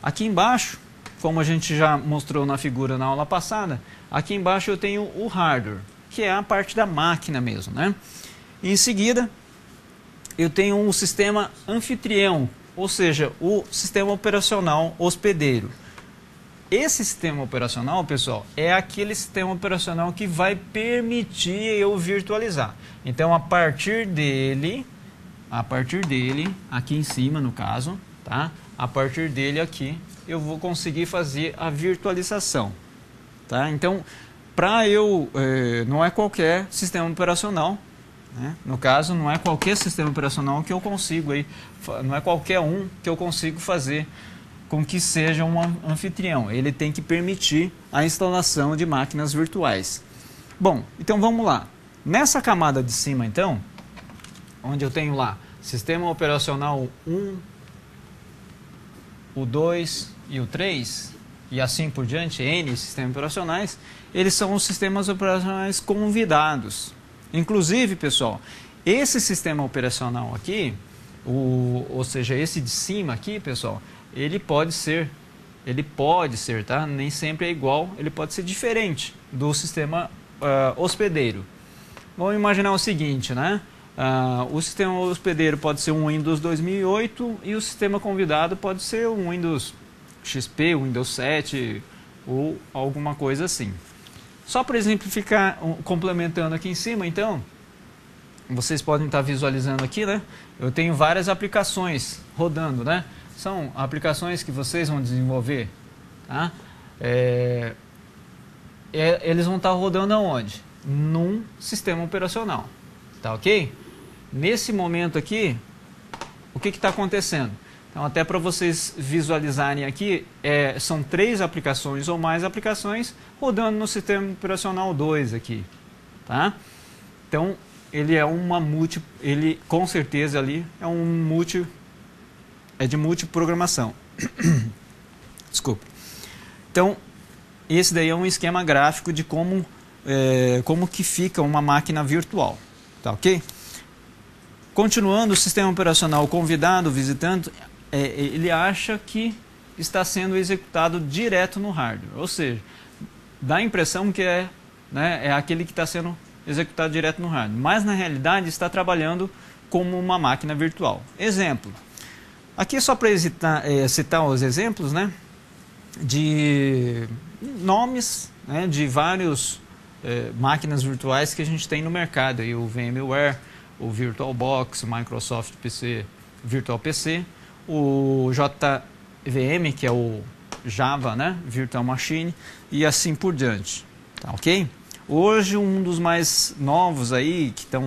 Aqui embaixo, como a gente já mostrou na figura na aula passada, aqui embaixo eu tenho o hardware, que é a parte da máquina mesmo, né? E em seguida, eu tenho um sistema anfitrião, ou seja, o sistema operacional hospedeiro. Esse sistema operacional, pessoal, é aquele sistema operacional que vai permitir eu virtualizar. Então, a partir dele, aqui em cima no caso, tá? A partir dele aqui, eu vou conseguir fazer a virtualização, tá? Então, não é qualquer sistema operacional, né? No caso, não é qualquer sistema operacional que eu consigo, não é qualquer um que eu consigo fazer com que seja um anfitrião. Ele tem que permitir a instalação de máquinas virtuais. Bom, então vamos lá. Nessa camada de cima, então, onde eu tenho lá sistema operacional 1, o 2 e o 3, e assim por diante, N sistemas operacionais, eles são os sistemas operacionais convidados. Inclusive, pessoal, esse sistema operacional aqui, ou seja, esse de cima aqui, pessoal, ele pode ser, tá? Nem sempre é igual, ele pode ser diferente do sistema hospedeiro. Vamos imaginar o seguinte, né? O sistema hospedeiro pode ser um Windows 2008 e o sistema convidado pode ser um Windows XP, Windows 7 ou alguma coisa assim. Só para exemplificar, complementando aqui em cima, então, vocês podem estar visualizando aqui, né? Eu tenho várias aplicações rodando, né? São aplicações que vocês vão desenvolver, tá? Eles vão estar rodando aonde? Num sistema operacional, tá ok? Nesse momento aqui, o que está acontecendo? Então, até para vocês visualizarem aqui, são 3 aplicações ou mais aplicações rodando no sistema operacional 2 aqui, tá? Então, ele é ele com certeza ali é de multiprogramação. Desculpa. Então, esse daí é um esquema gráfico de como que fica uma máquina virtual, tá ok? Continuando, o sistema operacional convidado, visitante, ele acha que está sendo executado direto no hardware, ou seja, dá a impressão que é aquele que está sendo executado direto no hardware, mas na realidade está trabalhando como uma máquina virtual. Exemplo, aqui é só para citar os exemplos, né, de nomes, né, de vários máquinas virtuais que a gente tem no mercado, aí, o VMware, o VirtualBox, o Microsoft PC, Virtual PC, o JVM, que é o Java, né, Virtual Machine, e assim por diante, tá ok? Hoje, um dos mais novos aí, que estão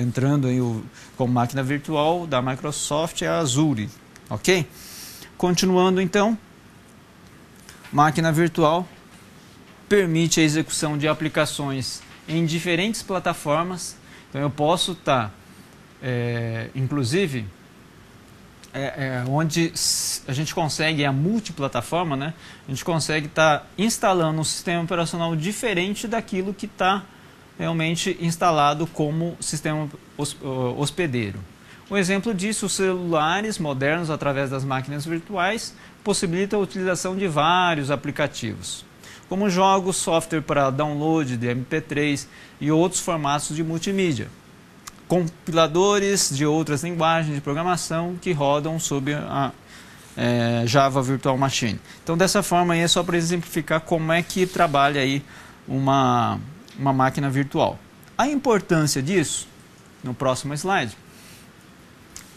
entrando aí como máquina virtual da Microsoft é a Azure, Ok? Continuando então, máquina virtual permite a execução de aplicações em diferentes plataformas. Então eu posso estar, inclusive, onde a gente consegue a multiplataforma, né? A gente consegue estar instalando um sistema operacional diferente daquilo que está realmente instalado como sistema hospedeiro. Um exemplo disso, os celulares modernos, através das máquinas virtuais, possibilitam a utilização de vários aplicativos, como jogos, software para download de MP3 e outros formatos de multimídia, compiladores de outras linguagens de programação que rodam sob a Java Virtual Machine. Então, dessa forma, aí é só para exemplificar como é que trabalha aí uma máquina virtual. A importância disso, no próximo slide,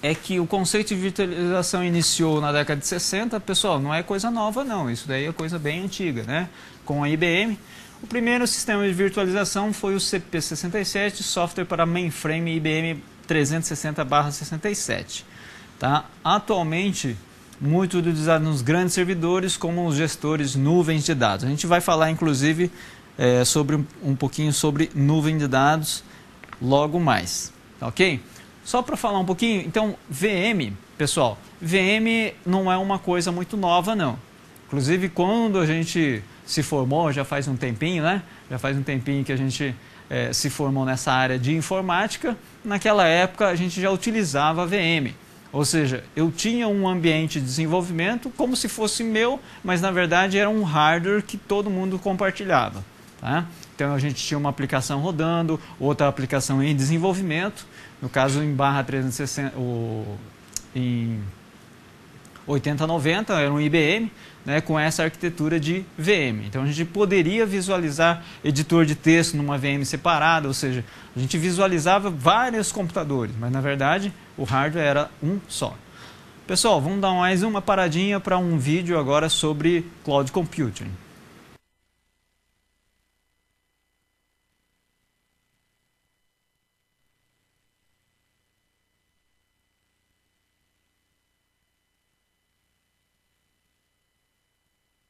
é que o conceito de virtualização iniciou na década de 60. Pessoal, não é coisa nova não, isso daí é coisa bem antiga, né? Com a IBM. O primeiro sistema de virtualização foi o CP67, software para mainframe IBM 360/67. Tá? Atualmente, muito utilizado nos grandes servidores como os gestores nuvens de dados. A gente vai falar, inclusive, sobre um pouquinho sobre nuvem de dados logo mais. Tá, ok? Só para falar um pouquinho, então, VM, pessoal, VM não é uma coisa muito nova, não. Inclusive, quando a gente se formou, já faz um tempinho, né? Já faz um tempinho que a gente se formou nessa área de informática. Naquela época, a gente já utilizava VM. Ou seja, eu tinha um ambiente de desenvolvimento como se fosse meu, mas, na verdade, era um hardware que todo mundo compartilhava. Tá? Então, a gente tinha uma aplicação rodando, outra aplicação em desenvolvimento. No caso, em barra 360, em 8090, era um IBM, né, com essa arquitetura de VM. Então, a gente poderia visualizar editor de texto numa VM separada, ou seja, a gente visualizava vários computadores, mas, na verdade, o hardware era um só. Pessoal, vamos dar mais uma paradinha para um vídeo agora sobre Cloud Computing.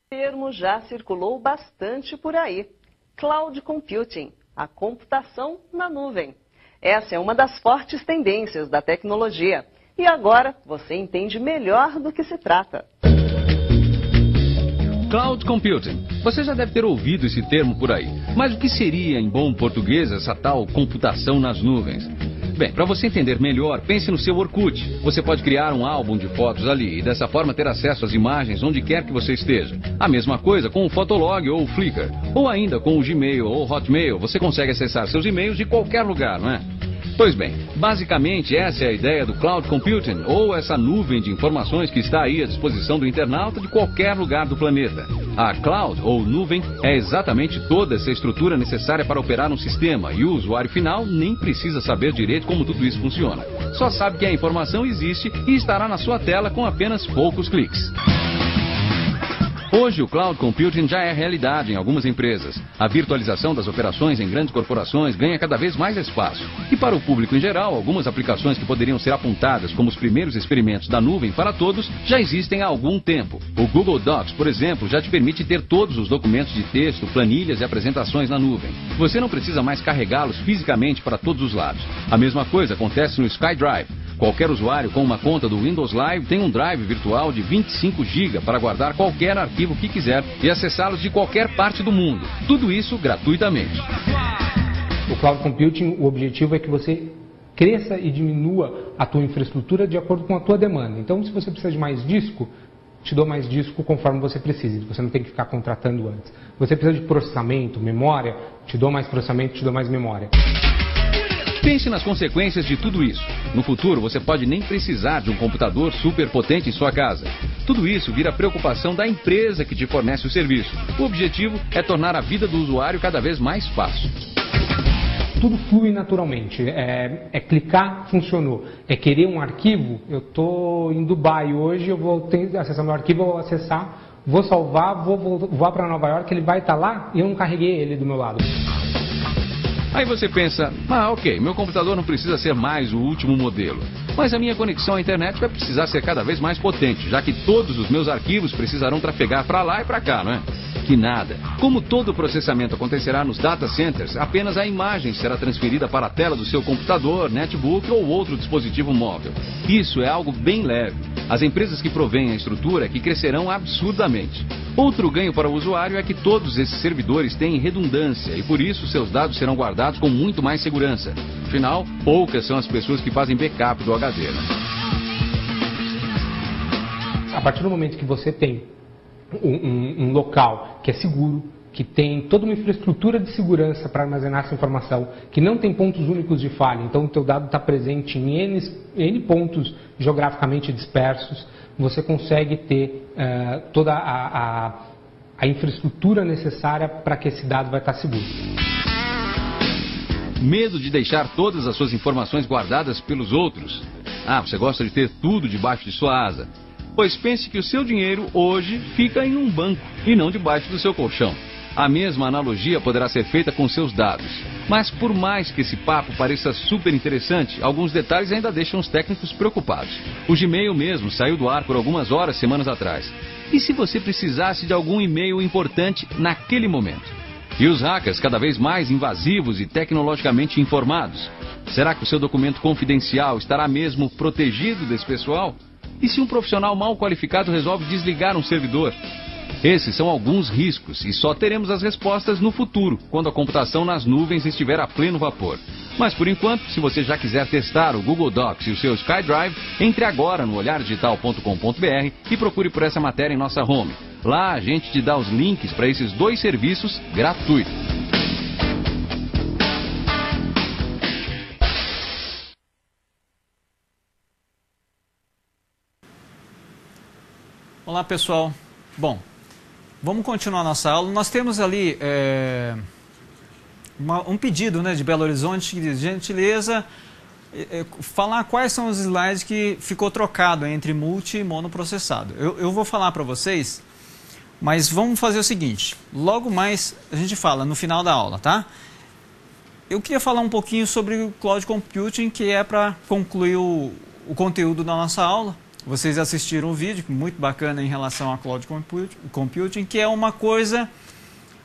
O termo já circulou bastante por aí. Cloud Computing, a computação na nuvem. Essa é uma das fortes tendências da tecnologia. E agora você entende melhor do que se trata. Cloud Computing. Você já deve ter ouvido esse termo por aí. Mas o que seria, em bom português, essa tal computação nas nuvens? Bem, para você entender melhor, pense no seu Orkut. Você pode criar um álbum de fotos ali e dessa forma ter acesso às imagens onde quer que você esteja. A mesma coisa com o Fotolog ou o Flickr. Ou ainda com o Gmail ou o Hotmail, você consegue acessar seus e-mails de qualquer lugar, não é? Pois bem, basicamente essa é a ideia do Cloud Computing, ou essa nuvem de informações que está aí à disposição do internauta de qualquer lugar do planeta. A cloud, ou nuvem, é exatamente toda essa estrutura necessária para operar um sistema, e o usuário final nem precisa saber direito como tudo isso funciona. Só sabe que a informação existe e estará na sua tela com apenas poucos cliques. Hoje o Cloud Computing já é realidade em algumas empresas. A virtualização das operações em grandes corporações ganha cada vez mais espaço. E para o público em geral, algumas aplicações que poderiam ser apontadas como os primeiros experimentos da nuvem para todos já existem há algum tempo. O Google Docs, por exemplo, já te permite ter todos os documentos de texto, planilhas e apresentações na nuvem. Você não precisa mais carregá-los fisicamente para todos os lados. A mesma coisa acontece no SkyDrive. Qualquer usuário com uma conta do Windows Live tem um drive virtual de 25 GB para guardar qualquer arquivo que quiser e acessá-los de qualquer parte do mundo. Tudo isso gratuitamente. O Cloud Computing, o objetivo é que você cresça e diminua a tua infraestrutura de acordo com a tua demanda. Então, se você precisa de mais disco, te dou mais disco conforme você precisa. Você não tem que ficar contratando antes. Você precisa de processamento, memória, te dou mais processamento, te dou mais memória. Pense nas consequências de tudo isso. No futuro, você pode nem precisar de um computador super potente em sua casa. Tudo isso vira preocupação da empresa que te fornece o serviço. O objetivo é tornar a vida do usuário cada vez mais fácil. Tudo flui naturalmente. É clicar, funcionou. É querer um arquivo, eu estou em Dubai hoje, eu vou acessar meu arquivo, eu vou acessar, vou salvar, vou voar para Nova York, ele vai estar lá e eu não carreguei ele do meu lado. Aí você pensa, ok, meu computador não precisa ser mais o último modelo, mas a minha conexão à internet vai precisar ser cada vez mais potente, já que todos os meus arquivos precisarão trafegar para lá e para cá, não é? Que nada. Como todo o processamento acontecerá nos data centers, apenas a imagem será transferida para a tela do seu computador, netbook ou outro dispositivo móvel. Isso é algo bem leve. As empresas que provêm a estrutura é que crescerão absurdamente. Outro ganho para o usuário é que todos esses servidores têm redundância e por isso seus dados serão guardados com muito mais segurança. Afinal, poucas são as pessoas que fazem backup do HD. A partir do momento que você tem um local que é seguro, que tem toda uma infraestrutura de segurança para armazenar essa informação, que não tem pontos únicos de falha, então o teu dado está presente em N pontos geograficamente dispersos, você consegue ter toda a infraestrutura necessária para que esse dado vai estar seguro. Medo de deixar todas as suas informações guardadas pelos outros? Você gosta de ter tudo debaixo de sua asa? Pois pense que o seu dinheiro hoje fica em um banco e não debaixo do seu colchão. A mesma analogia poderá ser feita com seus dados. Mas por mais que esse papo pareça super interessante, alguns detalhes ainda deixam os técnicos preocupados. O Gmail mesmo saiu do ar por algumas horas, semanas atrás. E se você precisasse de algum e-mail importante naquele momento? E os hackers cada vez mais invasivos e tecnologicamente informados? Será que o seu documento confidencial estará mesmo protegido desse pessoal? E se um profissional mal qualificado resolve desligar um servidor? Esses são alguns riscos e só teremos as respostas no futuro, quando a computação nas nuvens estiver a pleno vapor. Mas por enquanto, se você já quiser testar o Google Docs e o seu SkyDrive, entre agora no olhardigital.com.br e procure por essa matéria em nossa home. Lá a gente te dá os links para esses 2 serviços gratuitos. Olá pessoal, bom, vamos continuar nossa aula. Nós temos ali um pedido, né, de Belo Horizonte que diz, gentileza, falar quais são os slides que ficou trocado entre multi e monoprocessado. Eu vou falar para vocês, mas vamos fazer o seguinte, logo mais a gente fala no final da aula, tá? Eu queria falar um pouquinho sobre o Cloud Computing, que é para concluir o conteúdo da nossa aula. Vocês assistiram o vídeo, muito bacana em relação a Cloud Computing, que é uma coisa,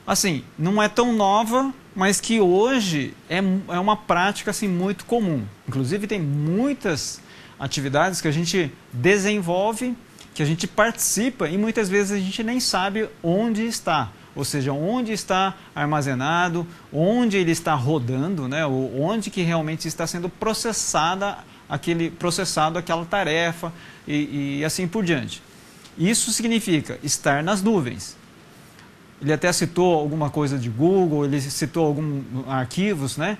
assim, não é tão nova, mas que hoje é uma prática assim, muito comum. Inclusive tem muitas atividades que a gente desenvolve, que a gente participa e muitas vezes a gente nem sabe onde está. Ou seja, onde está armazenado, onde ele está rodando, né? Ou onde que realmente está sendo processado aquela tarefa e assim por diante. Isso significa estar nas nuvens. Ele até citou alguma coisa de Google, ele citou alguns arquivos, né?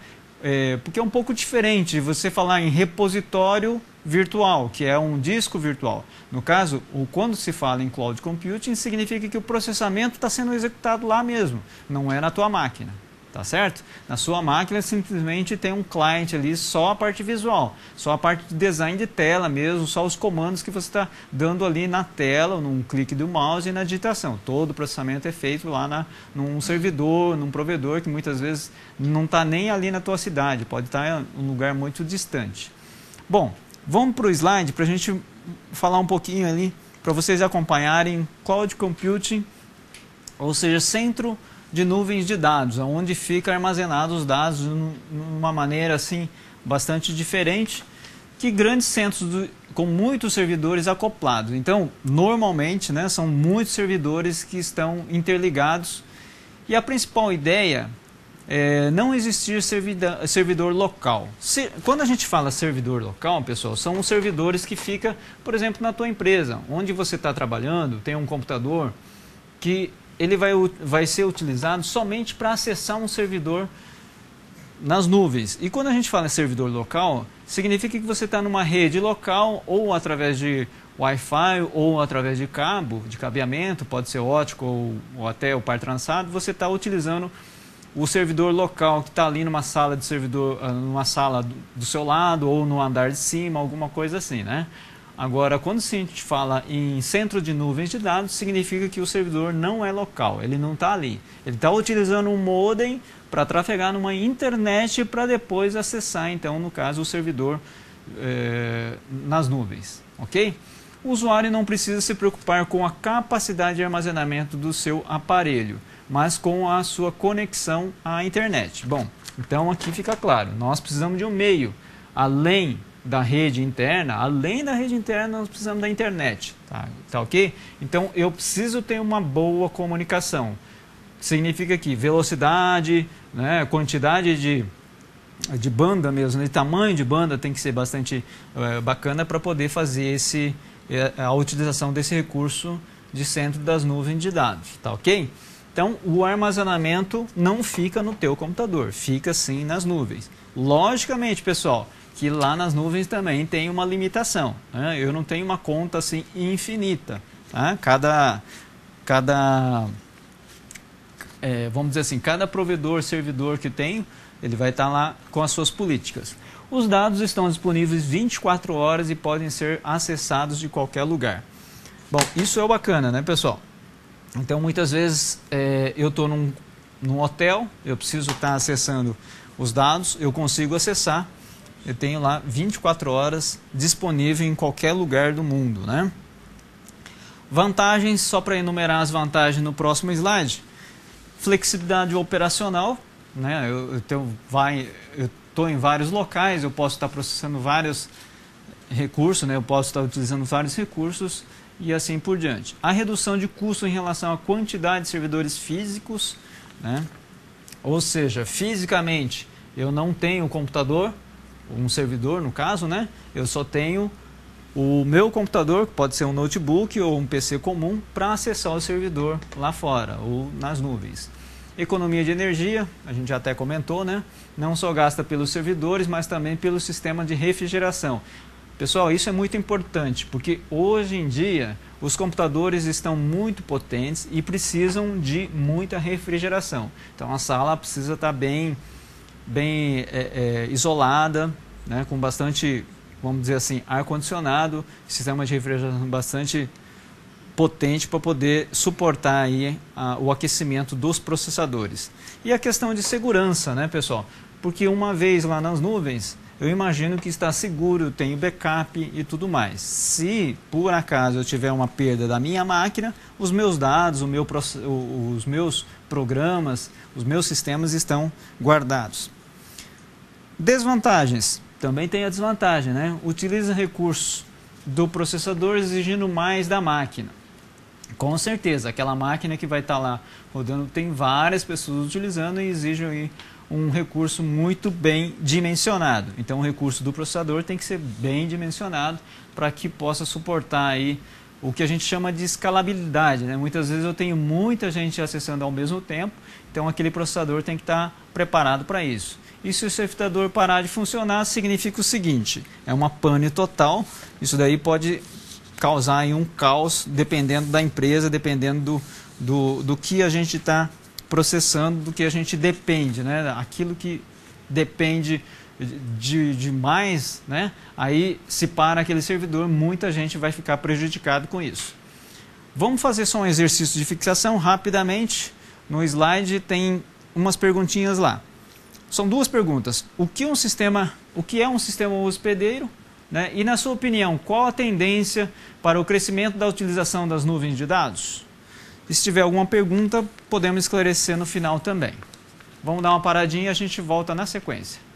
Porque é um pouco diferente você falar em repositório virtual, que é um disco virtual. No caso, quando se fala em Cloud Computing, significa que o processamento está sendo executado lá mesmo, não é na tua máquina. Tá certo? Na sua máquina simplesmente tem um client ali, só a parte visual, só a parte de design de tela mesmo, só os comandos que você está dando ali na tela, num clique do mouse e na digitação. Todo o processamento é feito lá num servidor, num provedor que muitas vezes não está nem ali na tua cidade, pode estar em um lugar muito distante. Bom, vamos para o slide para a gente falar um pouquinho ali, para vocês acompanharem Cloud Computing, ou seja, centro de nuvens de dados, onde fica armazenados os dados de uma maneira assim bastante diferente que grandes centros com muitos servidores acoplados. Então, normalmente, né, são muitos servidores que estão interligados e a principal ideia é não existir servidor local. Quando a gente fala servidor local, pessoal, são os servidores que ficam, por exemplo, na tua empresa, onde você está trabalhando, tem um computador que ele vai ser utilizado somente para acessar um servidor nas nuvens. E quando a gente fala em servidor local, significa que você está numa rede local, ou através de Wi-Fi, ou através de cabo, de cabeamento, pode ser ótico ou até o par trançado, você está utilizando o servidor local que está ali numa sala de servidor, numa sala do seu lado, ou no andar de cima, alguma coisa assim, né? Agora, quando a gente fala em centro de nuvens de dados, significa que o servidor não é local, ele não está ali. Ele está utilizando um modem para trafegar numa internet para depois acessar, então, no caso, o servidor nas nuvens, ok? O usuário não precisa se preocupar com a capacidade de armazenamento do seu aparelho, mas com a sua conexão à internet. Bom, então aqui fica claro, nós precisamos de um meio, além da rede interna, nós precisamos da internet, tá ok? Então eu preciso ter uma boa comunicação. Significa que velocidade, né, quantidade de banda mesmo, de tamanho de banda tem que ser bastante bacana para poder fazer a utilização desse recurso de centro das nuvens de dados, tá ok? Então o armazenamento não fica no teu computador, fica sim nas nuvens. Logicamente, pessoal, que lá nas nuvens também tem uma limitação, né? Eu não tenho uma conta assim infinita, tá? Vamos dizer assim, cada provedor, servidor que tem, ele vai estar lá com as suas políticas. Os dados estão disponíveis 24 horas e podem ser acessados de qualquer lugar. Bom, isso é bacana, né, pessoal? Então, muitas vezes, eu estou num hotel, eu preciso estar acessando os dados, eu consigo acessar, eu tenho lá 24 horas disponível em qualquer lugar do mundo, né? Vantagens, só para enumerar as vantagens no próximo slide. Flexibilidade operacional, né? Eu estou em vários locais, eu posso estar processando vários recursos, né? Eu posso estar utilizando vários recursos e assim por diante. A redução de custo em relação à quantidade de servidores físicos, né? Ou seja, fisicamente eu não tenho um computador, um servidor no caso, né? Eu só tenho o meu computador, que pode ser um notebook ou um PC comum, para acessar o servidor lá fora ou nas nuvens. Economia de energia, a gente já até comentou, né? Não só gasta pelos servidores, mas também pelo sistema de refrigeração. Pessoal, isso é muito importante, porque hoje em dia os computadores estão muito potentes e precisam de muita refrigeração. Então a sala precisa estar bem isolada, né? Com bastante, vamos dizer assim, ar-condicionado, sistema de refrigeração bastante potente para poder suportar aí o aquecimento dos processadores. E a questão de segurança, né, pessoal? Porque uma vez lá nas nuvens, eu imagino que está seguro, tenho backup e tudo mais. Se por acaso eu tiver uma perda da minha máquina, os meus dados, os meus programas, os meus sistemas estão guardados. Desvantagens. Também tem a desvantagem, né? Utiliza recursos do processador exigindo mais da máquina. Com certeza, aquela máquina que vai estar lá rodando, tem várias pessoas utilizando e exige aí um recurso muito bem dimensionado. Então o recurso do processador tem que ser bem dimensionado para que possa suportar aí o que a gente chama de escalabilidade, né? Muitas vezes eu tenho muita gente acessando ao mesmo tempo, então aquele processador tem que estar preparado para isso. E se o servidor parar de funcionar, significa o seguinte, é uma pane total, isso daí pode causar aí um caos, dependendo da empresa, dependendo do que a gente está processando, do que a gente depende, né? Aquilo que depende de mais, né? Aí se para aquele servidor, muita gente vai ficar prejudicado com isso. Vamos fazer só um exercício de fixação rapidamente. No slide tem umas perguntinhas lá. São duas perguntas. O que é um sistema hospedeiro? Né? E na sua opinião, qual a tendência para o crescimento da utilização das nuvens de dados? E se tiver alguma pergunta, podemos esclarecer no final também. Vamos dar uma paradinha e a gente volta na sequência.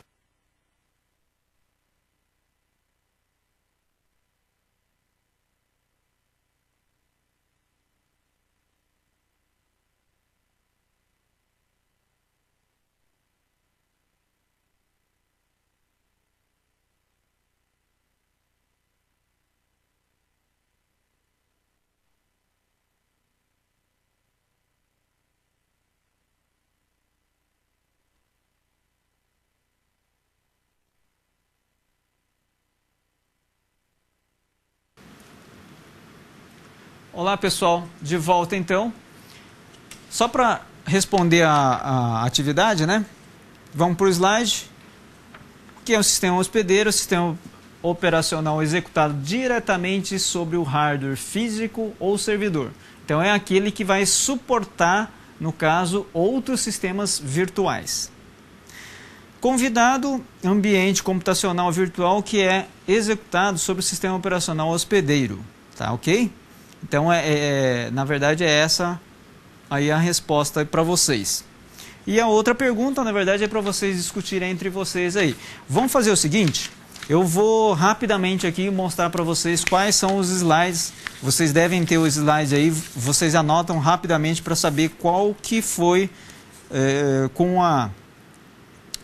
Olá pessoal, de volta então. Só para responder a atividade, né? Vamos para o slide. O que é um sistema hospedeiro? O sistema operacional executado diretamente sobre o hardware físico ou servidor. Então é aquele que vai suportar, no caso, outros sistemas virtuais. Convidado, ambiente computacional virtual que é executado sobre o sistema operacional hospedeiro, tá ok? Então, na verdade, é essa aí a resposta para vocês. E a outra pergunta, na verdade, é para vocês discutirem entre vocês aí. Vamos fazer o seguinte, eu vou rapidamente aqui mostrar para vocês quais são os slides. Vocês devem ter os slides aí, vocês anotam rapidamente para saber qual que foi com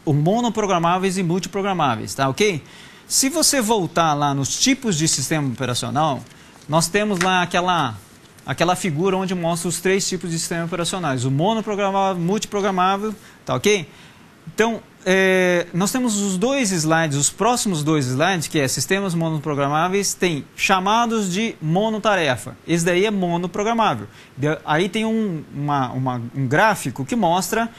o monoprogramáveis e multiprogramáveis, tá ok? Se você voltar lá nos tipos de sistema operacional, nós temos lá aquela figura onde mostra os 3 tipos de sistemas operacionais, o monoprogramável, multiprogramável, tá ok? Então, nós temos os 2 slides, os próximos 2 slides, que é sistemas monoprogramáveis, tem chamados de monotarefa. Esse daí é monoprogramável. Aí tem um gráfico que mostra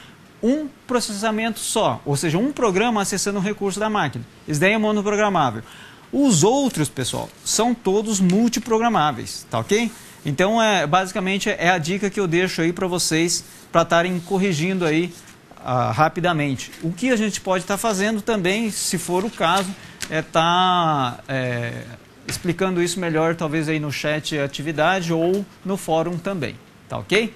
um processamento só, ou seja, um programa acessando o recurso da máquina. Esse daí é monoprogramável. Os outros, pessoal, são todos multiprogramáveis, tá ok? Então, basicamente, é a dica que eu deixo aí para vocês, para estarem corrigindo aí rapidamente. O que a gente pode estar fazendo também, se for o caso, é estar explicando isso melhor, talvez aí no chat atividade ou no fórum também, tá ok?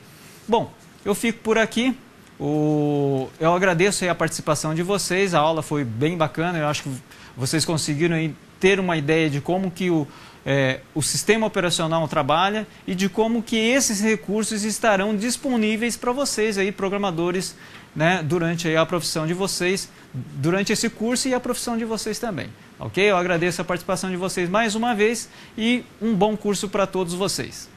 Bom, eu fico por aqui. Eu agradeço aí a participação de vocês, a aula foi bem bacana, eu acho que vocês conseguiram aí ter uma ideia de como que o sistema operacional trabalha e de como que esses recursos estarão disponíveis para vocês aí, programadores, né, durante aí a profissão de vocês, durante esse curso e a profissão de vocês também, ok? Eu agradeço a participação de vocês mais uma vez e um bom curso para todos vocês.